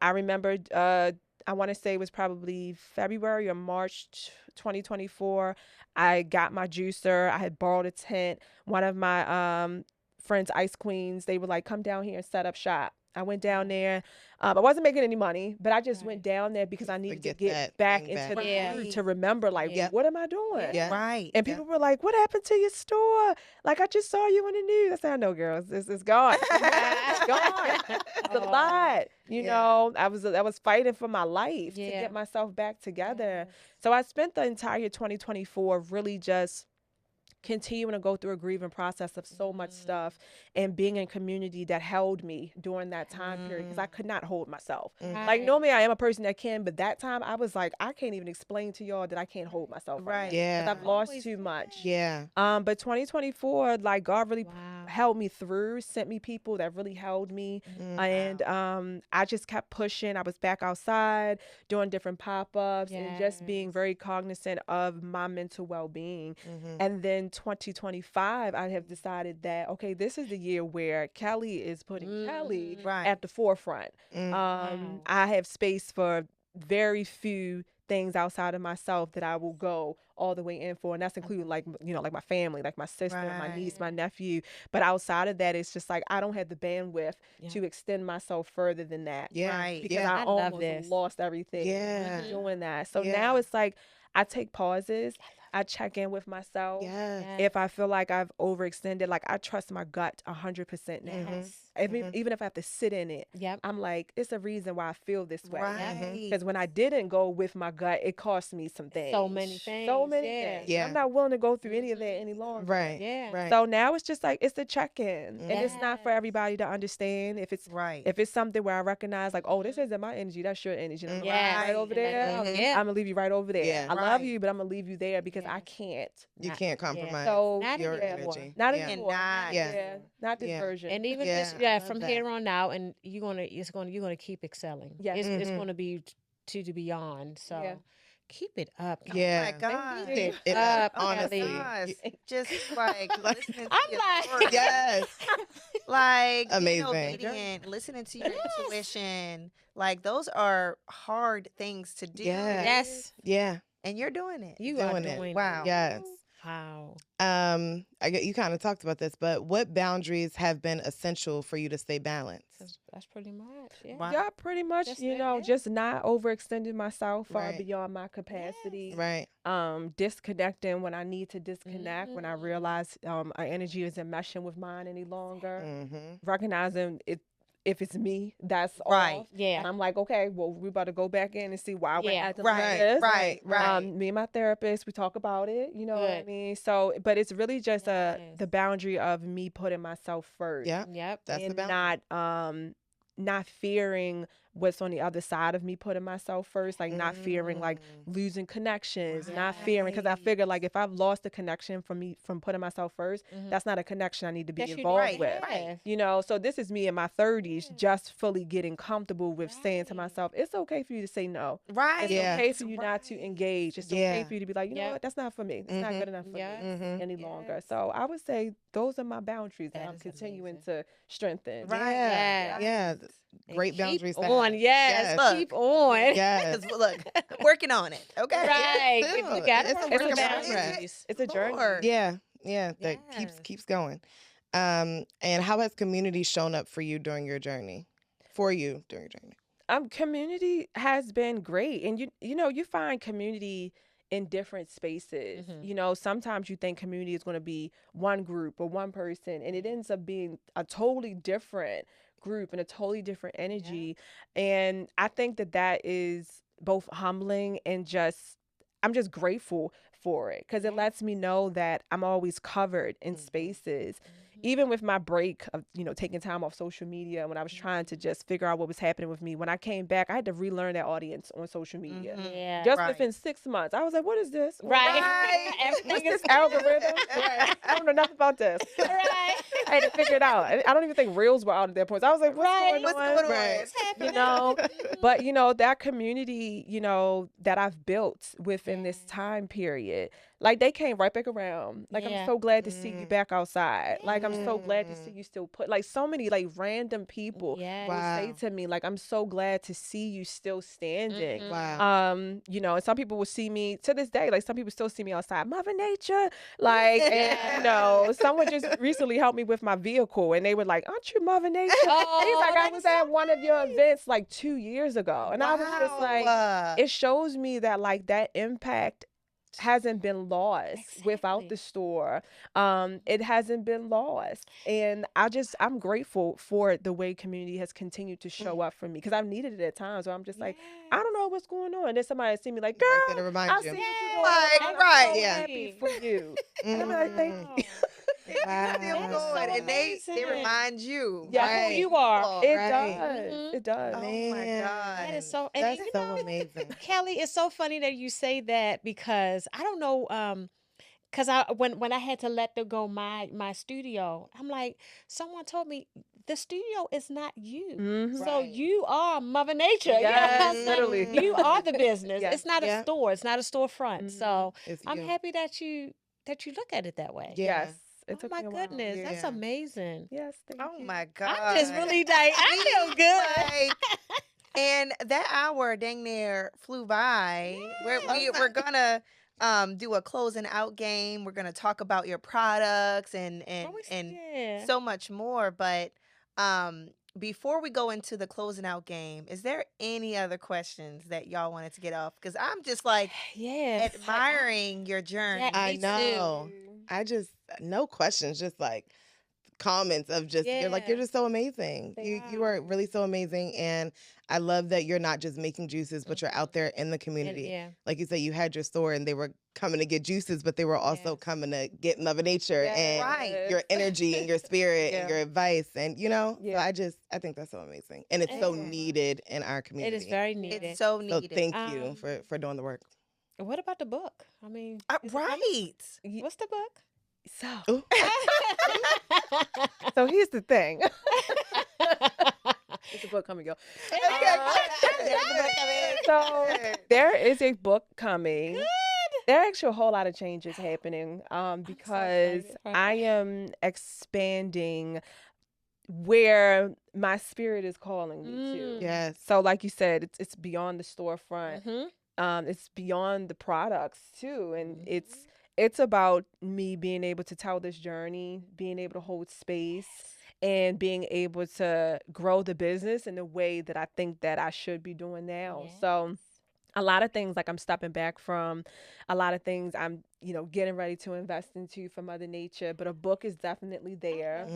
I remembered, I want to say it was probably February or March 2024. I got my juicer. I had borrowed a tent. One of my friends, Ice Queens, they were like, come down here and set up shop. I went down there. I wasn't making any money, but I just went down there because I needed to get back into the mood to remember, like, what am I doing? And people were like, what happened to your store? Like, I just saw you on the news. I said, I know, girls. It's gone. It's gone. It's a lot. I was fighting for my life to get myself back together. So I spent the entire 2024 really just continuing to go through a grieving process of so much stuff, and being in community that held me during that time period, because I could not hold myself. Like, normally I am a person that can, but that time I was like, I can't even explain to y'all that I can't hold myself right now, because I've lost too much. But 2024, like, God really held me through, sent me people that really held me. And I just kept pushing. I was back outside doing different pop-ups and just being very cognizant of my mental well-being. And then 2025, I have decided that, okay, this is the year where Kelli is putting Kelli at the forefront. I have space for very few things outside of myself that I will go all the way in for, and that's including like my family, like my sister, my niece, my nephew. But outside of that, it's just like I don't have the bandwidth to extend myself further than that. Because I almost lost everything doing that. So now it's like I take pauses. I check in with myself. If I feel like I've overextended, like I trust my gut 100% now. Even if I have to sit in it, I'm like, it's a reason why I feel this way. Because when I didn't go with my gut, it cost me some things. So many things. Things. I'm not willing to go through any of that any longer. So now it's just like, it's a check-in. And it's not for everybody to understand. If it's something where I recognize, like, oh, this isn't my energy, that's your energy. I'm right over there. I'm going to leave you right over there. I love you, but I'm going to leave you there because I can't. You can't compromise your energy. Not anymore. Not this version. And even just from here on out, and you're gonna keep excelling. It's gonna be to the beyond. So Keep it up. Yeah. Oh my God. Keep it up, honestly. Just like listening to I'm your like, story. Yes. Like Amazing. being obedient, listening to your intuition. Like those are hard things to do. Yeah. yes. Yeah. And you're doing it. You Doing are it. doing Wow. Yes. Wow. You kind of talked about this, but what boundaries have been essential for you to stay balanced? That's pretty much. Yeah. Wow. Yeah, pretty much, just not overextending myself far Right. beyond my capacity. Right. Disconnecting when I need to disconnect, when I realize our energy isn't meshing with mine any longer. Recognizing it. If it's me, that's Right. off. Yeah. And I'm like, okay, well, we about to go back in and see why we're acting like Right. this. Right. Me and my therapist, we talk about it. You know what I Good. mean? So, but it's really just the boundary of me putting myself first. Yeah. Yep. That's the And boundary. not fearing what's on the other side of me putting myself first, like not fearing like losing connections, not fearing, because I figure like if I've lost a connection from putting myself first, that's not a connection I need to be involved with. Right. You know, so this is me in my 30s just fully getting comfortable with saying to myself, it's okay for you to say no. Right. It's okay for you not to engage. It's okay for you to be like, you know what, that's not for me. It's not good enough for me any longer. So I would say those are my boundaries that I'm continuing to strengthen. Right. Yeah. Great boundaries. Keep on. Yes. Look. Keep on. Yes. Because look, working on it. Okay. Right. Yeah. You got It's a to work work in boundaries. progress. It's a journey. Lord. Yeah. That keeps going. And how has community shown up for you during your journey? Community has been great, and you find community in different spaces. You know, sometimes you think community is going to be one group or one person, and it ends up being a totally different group and a totally different energy. And I think that is both humbling and I'm just grateful for it, because it lets me know that I'm always covered in spaces. Even with my break of, taking time off social media, when I was trying to just figure out what was happening with me, when I came back, I had to relearn that audience on social media. Yeah. Just within 6 months, I was like, what is this? Right. What's this algorithm? I don't know nothing about this. Right. I had to figure it out. I don't even think Reels were out at that point. So I was like, what's going on? What's But, that community, that I've built within this time period, like they came right back around. Like, I'm so glad to see you back outside. Like, I'm so glad to see you still like so many like random people will say to me, like, I'm so glad to see you still standing. Wow. And some people will see me to this day, like some people still see me outside, Mother Nature. Like, and someone just recently helped me with my vehicle, and they were like, aren't you Mother Nature? He's like, I was at one of your events like 2 years ago. And I was just like, it shows me that like that impact hasn't been lost without the store. It hasn't been lost. And I'm grateful for the way community has continued to show up for me, because I've needed it at times where I'm just like, I don't know what's going on. And then somebody see me like, girl, I see what you're doing. I'm so happy for you. And I'm like, thank you. Wow. And they remind you. Yeah, who you are. It does. It does. Oh my God. That is so. That's so amazing. Kelli, it's so funny that you say that, because I don't know. Because when I had to let go my studio, I'm like, someone told me the studio is not you. So you are Mother Nature. Yes, You know? literally. You are the business. Yes. It's not a store. It's not a storefront. So It's I'm you. happy that you look at it that way. Yes. Oh my goodness, that's amazing. Yes, thank you. Oh my God. I'm just really like, I feel good. And that hour dang near flew by. We're gonna do a closing out game. We're gonna talk about your products and so much more. But before we go into the closing out game, is there any other questions that y'all wanted to get off? Because I'm just like admiring your journey. Yeah, I me know. too. I just no questions, just like comments of just you're just so amazing. You are really so amazing, and I love that you're not just making juices, but you're out there in the community. Like you said, you had your store and they were coming to get juices, but they were also coming to get Mother Nature and your energy and your spirit and your advice, and so I think that's so amazing, and it's so needed in our community. It is very needed. It's so needed. So thank you for doing the work. What about the book? I mean, right. What's the book? So here's the thing. It's a book coming, yo. So there is a book coming. Good. There are actually a whole lot of changes happening because I am expanding where my spirit is calling me to. Yes. So like you said, it's beyond the storefront. It's beyond the products too. And it's about me being able to tell this journey, being able to hold space, and being able to grow the business in the way that I think that I should be doing now. Yes. So a lot of things, like, I'm stepping back from, a lot of things I'm, getting ready to invest into for Mother Nature, but a book is definitely there.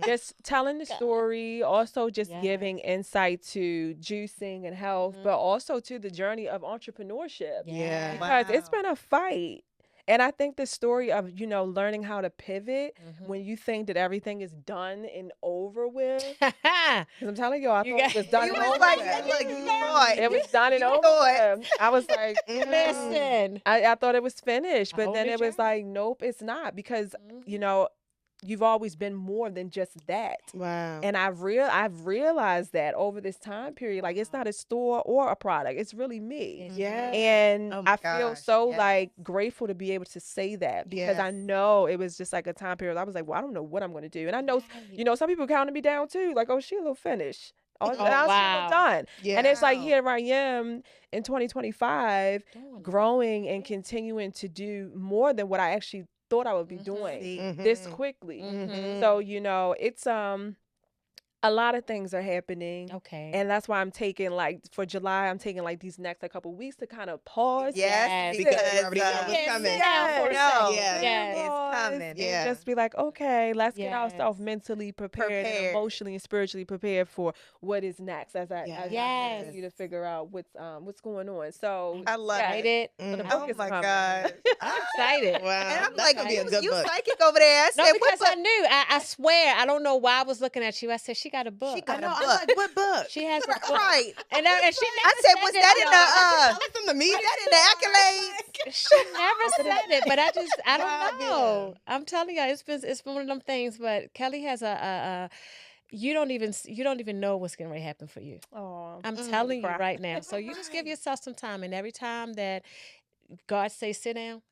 Just telling the story, also just giving insight to juicing and health, but also to the journey of entrepreneurship. Yeah. Because it's been a fight. And I think the story of, learning how to pivot when you think that everything is done and over with. Because I'm telling you, I thought it was done and over with. It was done and over with. I was like, listen. I thought it was finished. But then it was like, nope, it's not. Because, you've always been more than just that. Wow. And I've realized that over this time period, like, it's not a store or a product. It's really me. Yeah. And I feel so like grateful to be able to say that, because I know it was just like a time period. I was like, well, I don't know what I'm going to do. And I know, some people counted me down too. Like, oh, she'll finish. Oh, wow. Done. Yeah. And it's like, here I am in 2025 growing and continuing to do more than what I actually thought I would be doing this quickly. So, it's a lot of things are happening. Okay. And that's why I'm taking, like, for July, I'm taking, like, these next couple weeks to kind of pause. Yes, because you already know what's coming. It's coming. Yeah. Just be like, okay, let's get ourselves mentally prepared and emotionally and spiritually prepared for what is next as I continue to figure out what's going on. So I love it. So the book is my coming. God. I'm excited. Wow. And I'm That's like, gonna be a good you book. psychic over there. I said, no, because I knew. I swear, I don't know why I was looking at you. I said, she got a book. She got a book. I'm like, what book? She has a book. Right. And she never I said, was that in the media? Was that in the accolades? She never said it, but I don't know. I'm telling you, it's been one of them things. But Kelli has you don't even know what's getting ready to happen for you. Oh, I'm telling you right now. So you just give yourself some time, and every time that God says sit down,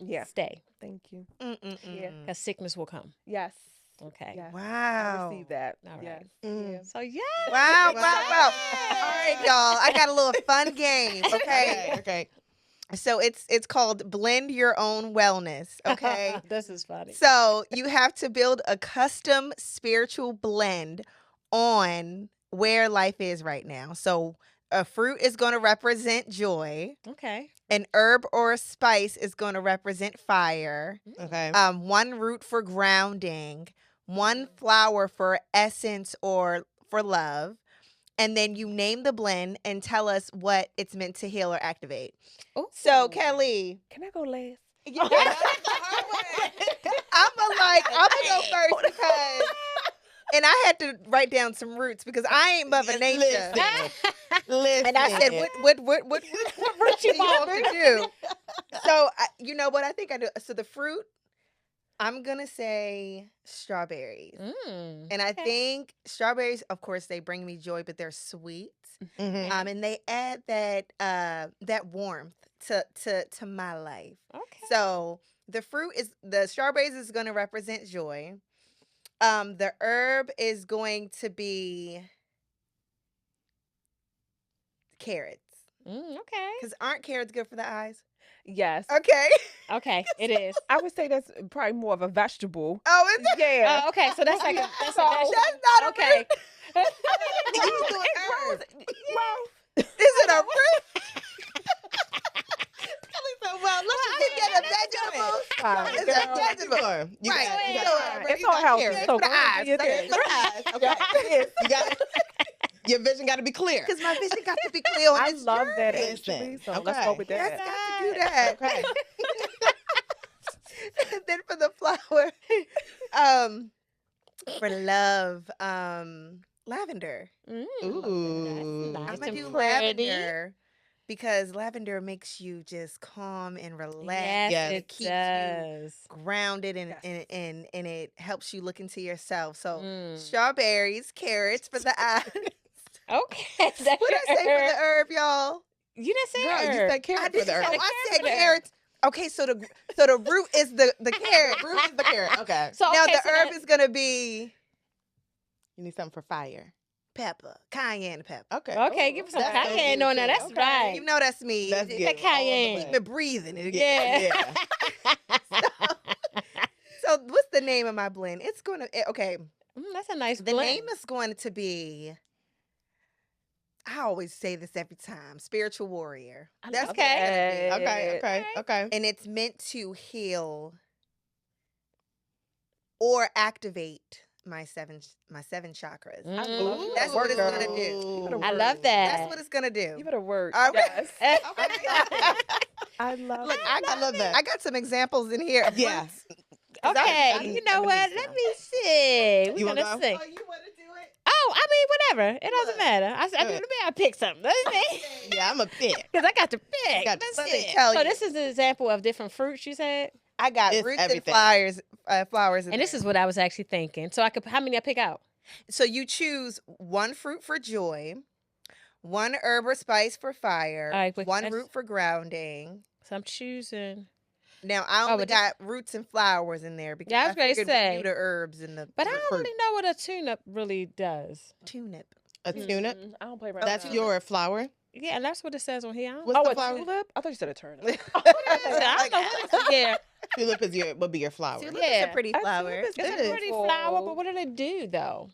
yeah, stay. Thank you. Yeah, because sickness will come. Yes. Okay. Yes. Wow. I receive that. All right. Yes. So yeah. Wow. All right, y'all. I got a little fun game. Okay. So it's called Blend Your Own Wellness. Okay. This is funny. So you have to build a custom spiritual blend on where life is right now. So a fruit is going to represent joy. Okay. An herb or a spice is going to represent fire. Okay. One root for grounding, one flower for essence or for love. And then you name the blend and tell us what it's meant to heal or activate. Ooh. So, Kelli. Can I go last? I'm going to go first because, and I had to write down some roots because I ain't Mother Nature. Listen. And I said, what root you want to do? So, you know what I think I do? So the fruit, I'm going to say strawberries. And I think strawberries, of course, they bring me joy, but they're sweet. And they add that warmth to my life. Okay. So the strawberries is going to represent joy. The herb is going to be carrots. Okay. Because aren't carrots good for the eyes? Yes. Okay. Okay, it is. I would say that's probably more of a vegetable. Oh, is it? Yeah. Okay, so that's like a That's not a okay. You do an herb. Is it a root? Well, let's just get a vegetable. It's a vegetable. You Right. got It's all healthy. So for the eyes. Okay. You got your vision got to be clear. Because my vision got to be clear on I this love that journey. actually. So Okay. let's go with Yes, that. got to do that. Okay. And then for the flower, for love, lavender. Ooh. Nice I'm gonna and do pretty. lavender because lavender makes you just calm and relaxed. Yes, It keeps you grounded and it helps you look into yourself. So strawberries, carrots for the eyes. Okay. What did I say for the herb, y'all? You didn't say herb. You said carrot for the herb. I said carrots. Okay, so the root is the carrot. Root is the carrot. Okay. So now the herb is gonna be. You need something for fire. Pepper, cayenne pepper. Okay. Okay, give me some cayenne on that. That's right. You know that's me. That's good. That cayenne. Keep me breathing. Yeah. So what's the name of my blend? It's gonna that's a nice The blend. name is going to be. I always say this every time. Spiritual warrior. That's okay. Okay. And it's meant to heal or activate my seven chakras. That's what it's gonna do. I love that. That's what it's gonna do. Give it a word. Yes. I love it. I love that. I got some examples in here. Yeah. Okay, you know what? Let me see. We're gonna see. Oh, you want to do it? Oh, I mean, whatever. It doesn't matter. Let me pick something. Yeah, I'm a pick. Because I got to pick. Got to Let's pick. see. Tell So you. this is an example of different fruits you said? I got It's roots everything. and flowers. And this is what I was actually thinking. So how many I pick out? So you choose one fruit for joy, one herb or spice for fire, All right, but one that's- root for grounding. So I'm choosing. Now I only but got roots and flowers in there because Yeah, I was gonna figured we say. knew the herbs and the But I the don't fruit. really know what a tune-up really does. Tunip. A turnip. I don't play around. That's with your flower. Yeah, and that's what it says on here. I don't, What's the a flower? tulip? I thought you said a turnip. I don't know what it is. Yeah, Tulip would be your flower. Tulip is Yeah. a pretty flower. tulip is it's a pretty beautiful. flower, but what do they do though?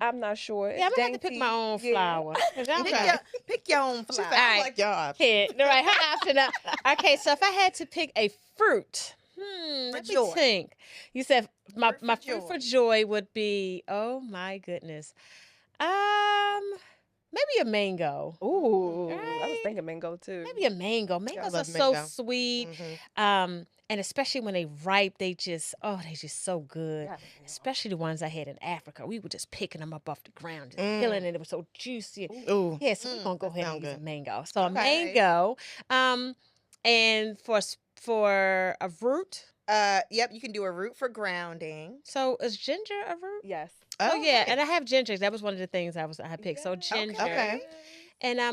I'm not sure. Yeah, I'm gonna have to pick Dainty. my own Yeah. flower. 'Cause I'm Okay. like, Pick your own She flower. said, I Alright. like your option. Kid. All right, her option now. Okay, so if I had to pick a fruit, let me joy. think. You said my Fruit for fruit for joy. joy would be, oh my goodness, maybe a mango. Ooh, I was Right. thinking mango too. Maybe a mango. Mangoes are love so mango. sweet. Mhm. And especially when they ripe, they just so good. Yeah. Especially the ones I had in Africa. We were just picking them up off the ground, just peeling it. It was so juicy. Ooh. Yeah, so we're gonna go ahead sound and use a good. mango. So a Okay. mango. And for a root. Yep, you can do a root for grounding. So is ginger a root? Yes. Oh yeah, okay. and I have ginger. That was one of the things I had picked. So ginger. Okay. And yeah,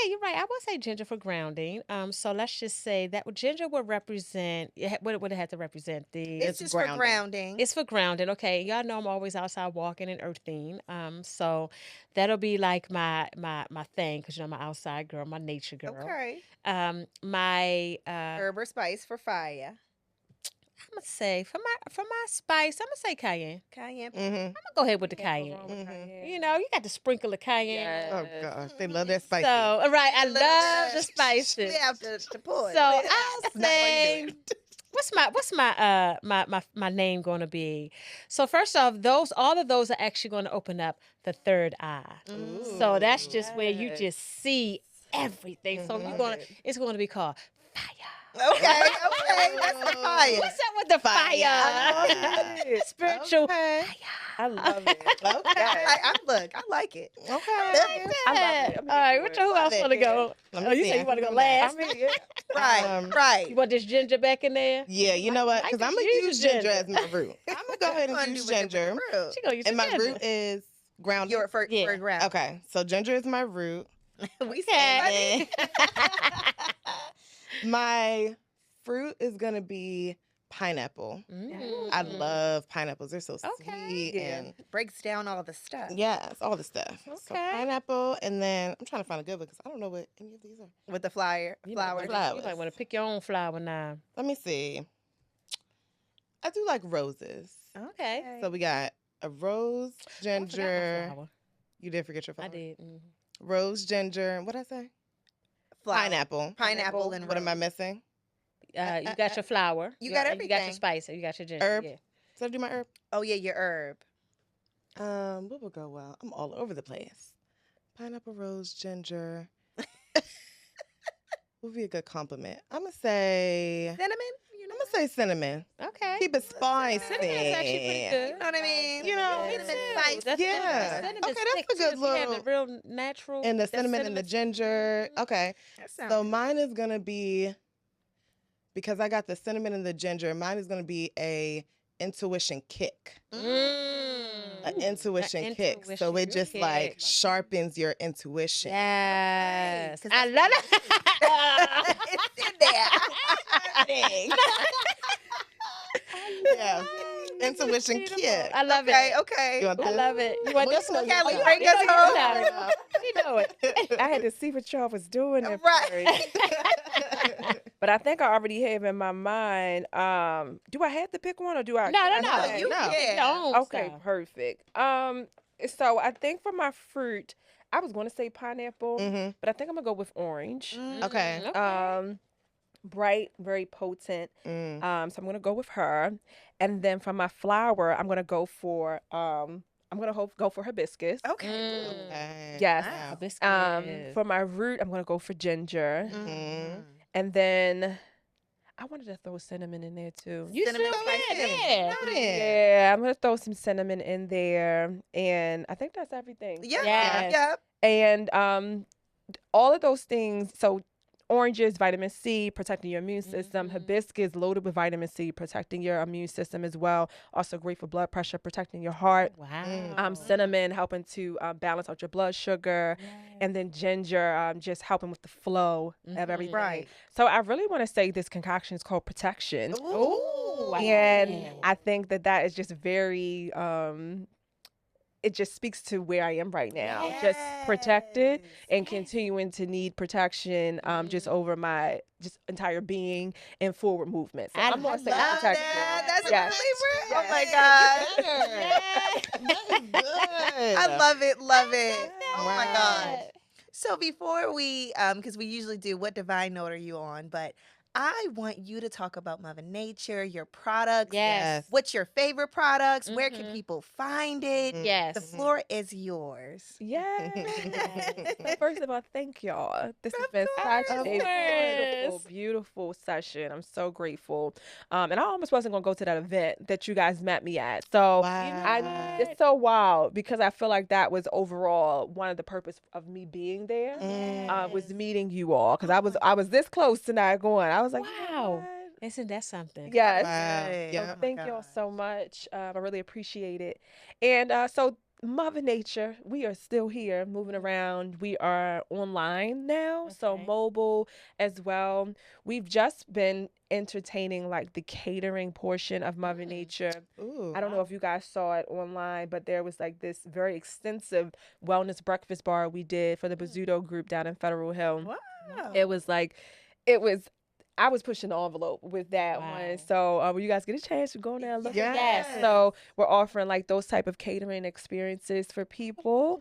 you're right. I would say ginger for grounding. So let's just say that ginger would represent. What would it have to represent? It's just for grounding. It's for grounding. Okay, y'all know I'm always outside walking and earthing. So that'll be like my thing because I'm an outside girl, my nature girl. Okay. My Herb or spice for fire. I'm gonna say for my spice, I'm gonna say cayenne. Cayenne. Mm-hmm. I'm gonna go ahead with the Can't go cayenne. wrong with cayenne. You know, you got to sprinkle the cayenne. Oh gosh, they love their spicy. So right, I love the We spices. have to pour it. So I'll Not when say, you do it. what's my name going to be? So first off, all of those are actually going to open up the third eye. So that's just where you Yes. just see everything. So it's going to be called fire. Okay, that's the fire. What's up with the fire? Fire. Spiritual Okay. fire. I love it. Okay. I like it. Okay. I love it. I'm All right, here for who it. else want to go? Let me Oh, you see. say you want to go I last? I mean, yeah. Right, right. You want this ginger back in there? Yeah, you know what? I Because could I'm gonna use use ginger. ginger as my root. I'm gonna go ahead and use ginger. She gonna use And my ginger. root is grounded. Your for Yeah. ground. Okay, so ginger is my root. We Okay. My fruit is gonna be pineapple. I Mm. love pineapples. They're so Okay. sweet Yeah. and breaks down all the stuff. yes, all the stuff. So Okay. pineapple, and then I'm trying to find a good one because I don't know what any of these are. With the flowers. You Flowers. might want to pick your own flower now. Let me see. I do like roses. Okay. So we got a rose, I forgot my ginger. flower. You did forget your flower. I did. Mhm. Rose, ginger. What I say? Flower. Pineapple. Pineapple and What am I rose. missing? You got your flour. You got You got your everything. spice. You got your ginger. Herb. Yeah. Did I do my herb? Oh yeah, your herb. What would go well? I'm all over the place. Pineapple, rose, ginger. Would be a good compliment. I'm gonna say. Cinnamon. You I'm know. gonna would say cinnamon. Okay. Keep it spicy. Cinnamon is actually pretty good. You know what I mean? You know, cinnamon spice. That's yeah. Cinnamon Okay, that's a good little. You have the real natural. And the cinnamon and the ginger. Okay. So mine is gonna be, because I got the cinnamon and the ginger. Mine is gonna be a intuition kick. An intuition kick. So it just like sharpens your intuition. Yes. I love it. It's in there. Yeah. Intuition kick. I love it. Okay. You want I this? love it. You want this one? Kelli, bring us home. You know it. I had to see what y'all was doing at Right. first. But I think I already have in my mind. Do I have to pick one or do I? No. You can. Okay, perfect. So I think for my fruit, I was going to say pineapple, but I think I'm gonna go with orange. Okay. Bright, very potent. So I'm gonna go with her, and then for my flower, I'm gonna go for go for hibiscus. Okay. Yes. Wow. Hibiscus. For my root, I'm gonna go for ginger, and then I wanted to throw cinnamon in there too. You Cinnamon still spice in. Yeah, I'm gonna throw some cinnamon in there, and I think that's everything. Yeah. And all of those things. So oranges, vitamin C, protecting your immune system. Hibiscus, loaded with vitamin C, protecting your immune system as well. Also great for blood pressure, protecting your heart. Wow. Cinnamon, helping to balance out your blood sugar. And then ginger, just helping with the flow of everything. Right. So I really want to say this concoction is called Protection. Ooh. And I think that is just very... it just speaks to where I am right now. Just protected and continuing to need protection just over my entire being and forward movement. So I'm going to say protection. That's my favorite. Oh my God. That is good. I love it. Oh my God. So before we, because we usually do what divine note are you on, but I want you to talk about Mova Nature, your products. Yes. What's your favorite products? Where can people find it? Yes. The floor is yours. Yes. First of all, thank y'all. This has been such a beautiful, beautiful session. I'm so grateful. And I almost wasn't going to go to that event that you guys met me at. So it's so wild because I feel like that was overall one of the purpose of me being there was meeting you all. Because I was this close to not going. I was like, wow. Isn't that something? Yes. Wow. So thank y'all so much. I really appreciate it. And so Mova Nature, we are still here moving around. We are online now, so mobile as well. We've just been entertaining like the catering portion of Mova Nature. I don't know if you guys saw it online, but there was like this very extensive wellness breakfast bar we did for the Bizzuto group down in Federal Hill. Wow. I was pushing the envelope with that one. So when you guys get a chance to go there and look at that. Yes. So we're offering like those type of catering experiences for people.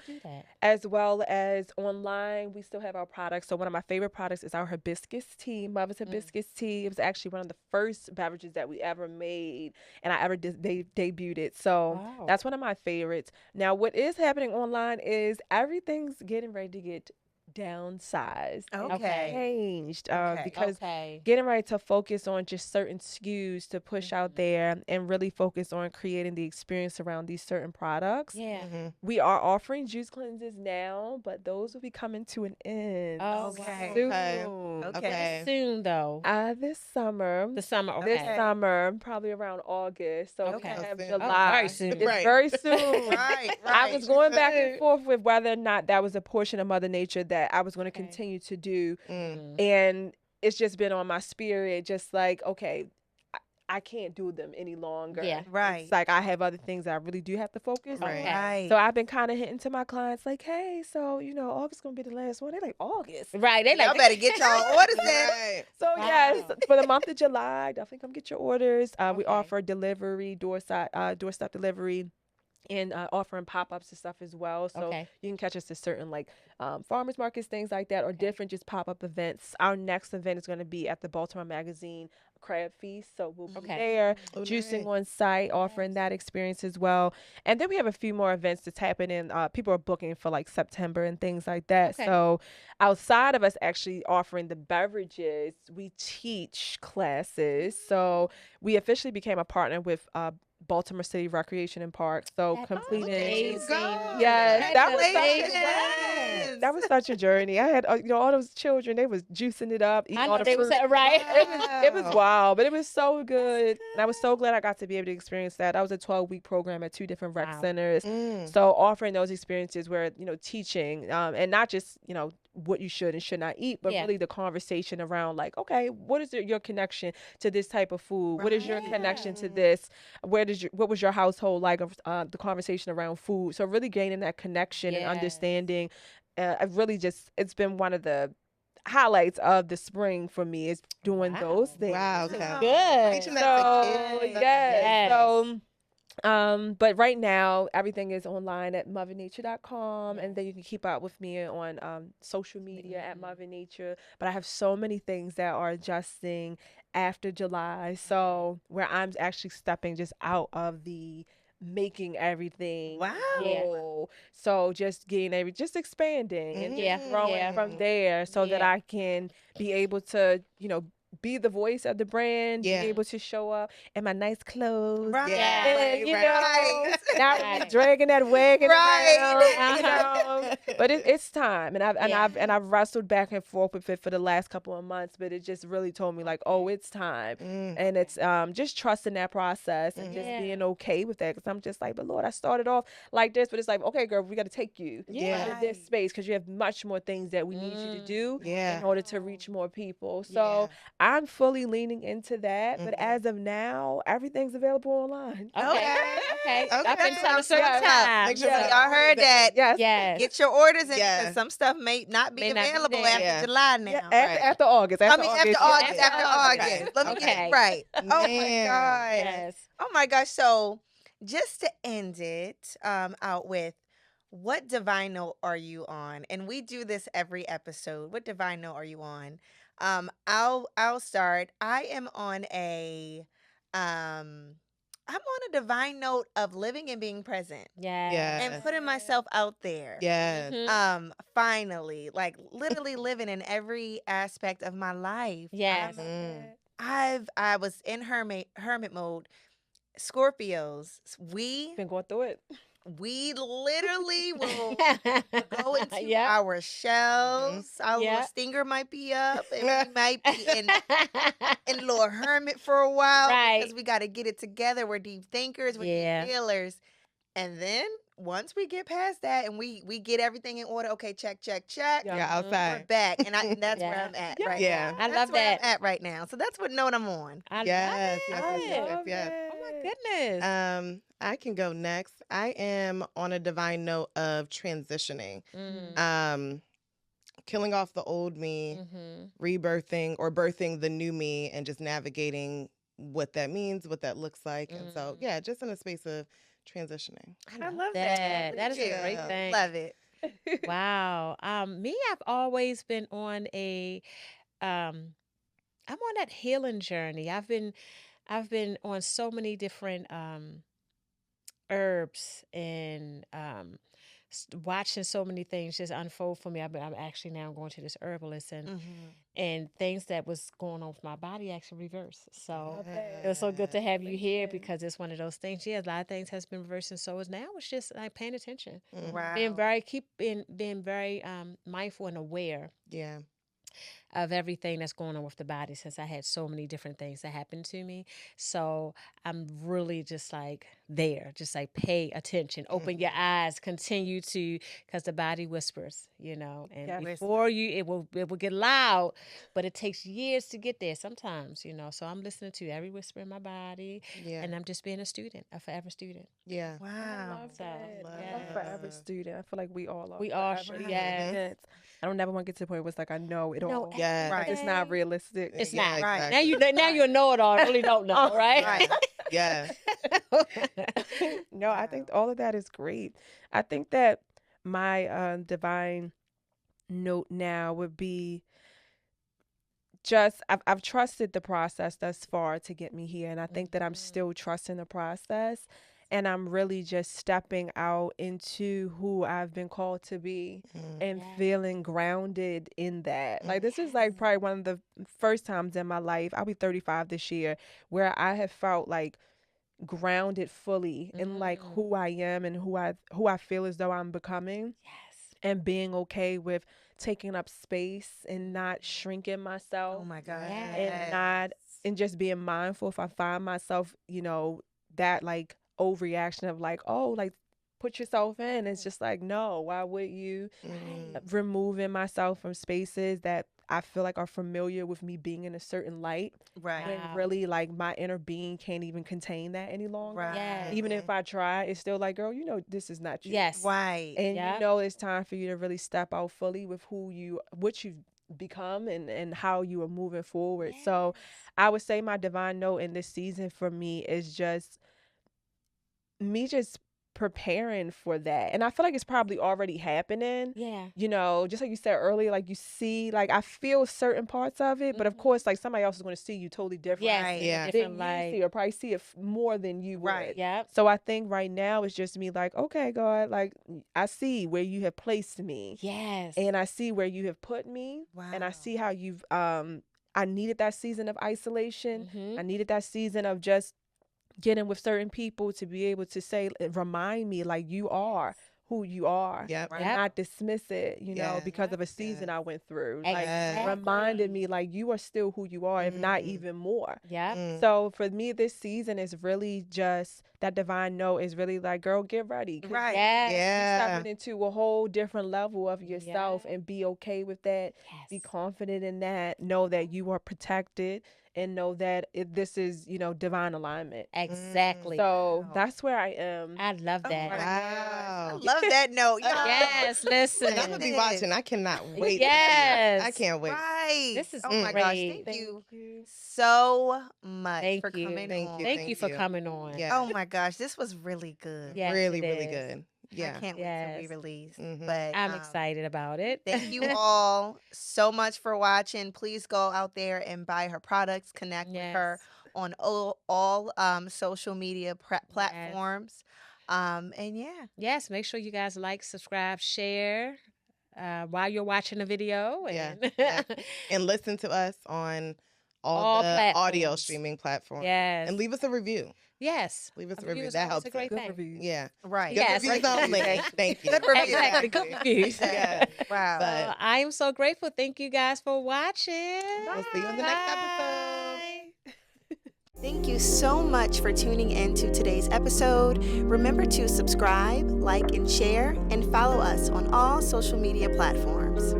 As well as online, we still have our products. So one of my favorite products is our hibiscus tea, Mova's hibiscus tea. It was actually one of the first beverages that we ever made and I ever debuted it. So that's one of my favorites. Now what is happening online is everything's getting ready to get downsized changed because getting ready to focus on just certain SKUs to push out there and really focus on creating the experience around these certain products. We are offering juice cleanses now, but those will be coming to an end soon though. This summer this summer probably around August, so we can have July. Very soon. It's very soon. Right. I was going back and forth with whether or not that was a portion of Mother Nature that I was going to continue to do. And it's just been on my spirit, just like, okay, I can't do them any longer. It's like I have other things that I really do have to focus on. So I've been kind of hitting to my clients like, hey, so, August going to be the last one. They're like, August? Right. They like, y'all better get y'all orders in. So yes, for the month of July, definitely come get your orders. We offer delivery, doorstep delivery. and offering pop-ups and stuff as well. So you can catch us at certain like farmers markets, things like that, or different just pop-up events. Our next event is going to be at the Baltimore Magazine Crab Feast. So we'll be there, juicing on site, offering that experience as well. And then we have a few more events that's happening. People are booking for like September and things like that. So outside of us actually offering the beverages, we teach classes. So we officially became a partner with Baltimore City Recreation and Parks. So completing. Yes, that was such a journey. I had all those children. They was juicing it up. I know they was right. It was wild, but it was so good. And I was so glad I got to be able to experience that. That was a 12-week program at 2 different rec centers. So offering those experiences where teaching and not just what you should and should not eat, but really the conversation around like, okay, what is your connection to this type of food? What is your connection to this? What was your household like? The conversation around food. So really gaining that connection and understanding. It's been one of the highlights of the spring for me is doing those things. Wow, okay. Good. So but right now everything is online at movernature.com, and then you can keep up with me on social media at Mova Nature. But I have so many things that are adjusting after July, so where I'm actually stepping just out of the making everything. So just just expanding and growing from there so that I can be able to be the voice of the brand, be able to show up in my nice clothes. Right. Not dragging that wagon around. But it's time. And I've wrestled back and forth with it for the last couple of months, but it just really told me like, oh, it's time. And it's just trusting that process and just being okay with that. Because I'm just like, but Lord, I started off like this, but it's like, okay, girl, we got to take you out of this space because you have much more things that we need you to do in order to reach more people. So I'm fully leaning into that, but as of now, everything's available online. Okay. Up until a certain time. Make sure y'all heard that. Yes. Get your orders in because some stuff may not be available after July now. After August. After August. Let me get it right. Oh my gosh. Yes. Oh my gosh. So just to end it out with, what divine note are you on? And we do this every episode. What divine note are you on? I'll start. I am on I'm on a divine note of living and being present. And putting myself out there. Finally, like literally living in every aspect of my life. I was in hermit mode. Scorpios, we been going through it. We literally will go into our shells. Our little stinger might be up, and we might be in a little hermit for a while because we got to get it together. We're deep thinkers, we're deep feelers, and then once we get past that and we get everything in order, okay, check. You're outside. We're back, and that's where I'm at right now. I love that. I'm at right now. So that's what note I'm on. Yes. Oh my goodness. I can go next. I am on a divine note of transitioning. Killing off the old me, rebirthing or birthing the new me, and just navigating what that means, what that looks like. And so, just in a space of transitioning. I love that. That is a great thing. Love it. Wow. Me, I've always been on I'm on that healing journey. I've been on so many different herbs and watching so many things just unfold for me. I'm actually now going to this herbalist and things that was going on with my body actually reversed. So it was so good to have you here because it's one of those things. A lot of things has been reversing. So now it's just like paying attention, being very mindful and aware. Of everything that's going on with the body, since I had so many different things that happened to me. So I'm really just like there, just like pay attention, open your eyes, continue to, because the body whispers, and before it will get loud, but it takes years to get there sometimes, So I'm listening to every whisper in my body, and I'm just being a student, a forever student. Wow. I'm a forever student. I feel like we all are. We are. I don't never want to get to the point where it's like I know it all. Right. It's not realistic. It's not. Exactly. Now you know it all. I really don't know, right? Yeah. No, I think all of that is great. I think that my divine note now would be just I've trusted the process thus far to get me here, and I think that I'm still trusting the process, and I'm really just stepping out into who I've been called to be and feeling grounded in that. Like, this is like probably one of the first times in my life, I'll be 35 this year, where I have felt like grounded fully in like who I am and who I feel as though I'm becoming. And being okay with taking up space and not shrinking myself. Oh my God. And just being mindful if I find myself, that like overreaction of like, oh, like put yourself in. It's just like, no, why would you? Removing myself from spaces that I feel like are familiar with me being in a certain light. Right. When really like my inner being can't even contain that any longer. Right. Yes. Even if I try, it's still like, girl, this is not you. Yes. Right. And it's time for you to really step out fully with what you've become and how you are moving forward. Yes. So I would say my divine note in this season for me is just me just preparing for that. And I feel like it's probably already happening. Yeah. Just like you said earlier, like you see, like I feel certain parts of it, but of course, like somebody else is going to see you totally different. Yes, right. Yeah. Different light. Or probably see it more than you would. Right. Yep. So I think right now it's just me like, okay, God, like I see where you have placed me. Yes. And I see where you have put me. Wow. And I see how you've, I needed that season of isolation. I needed that season of just getting with certain people to be able to say, remind me like you are who you are. Yep. And not dismiss it, because of a season I went through. Exactly. Like reminded me like you are still who you are, if not even more. Yeah. So for me, this season is really just that divine note is really like, girl, get ready. Right. Yes. You're stepping into a whole different level of yourself and be okay with that. Yes. Be confident in that. Know that you are protected. And know that this is, divine alignment. Exactly. So that's where I am. I love that. Oh, Wow. I love that note. Yes, listen. And I'm going to be watching. I cannot wait. Yes. I can't wait. Right. This is my gosh. great. Thank you so much Thank for you. coming on. Thank you for coming on. Yeah. Oh my gosh. This was really good. Yes, really, it really is. good. Yeah. I can't wait to be released. But I'm excited about it. Thank you all so much for watching. Please go out there and buy her products. Connect with her on all social media platforms. And Yes, make sure you guys like, subscribe, share while you're watching the video. And, and listen to us on all the platforms. audio streaming platforms. Yes. And leave us a review. Yes. Leave us a review. That helps. A great Good thing. reviews. Yeah. right. Good Yes. reviews only. Thank you. Good reviews. Exactly. Good reviews. Yeah. Wow. But I am so grateful. Thank you guys for watching. we'll see you in the next episode. Thank you so much for tuning in to today's episode. Remember to subscribe, like, and share, and follow us on all social media platforms.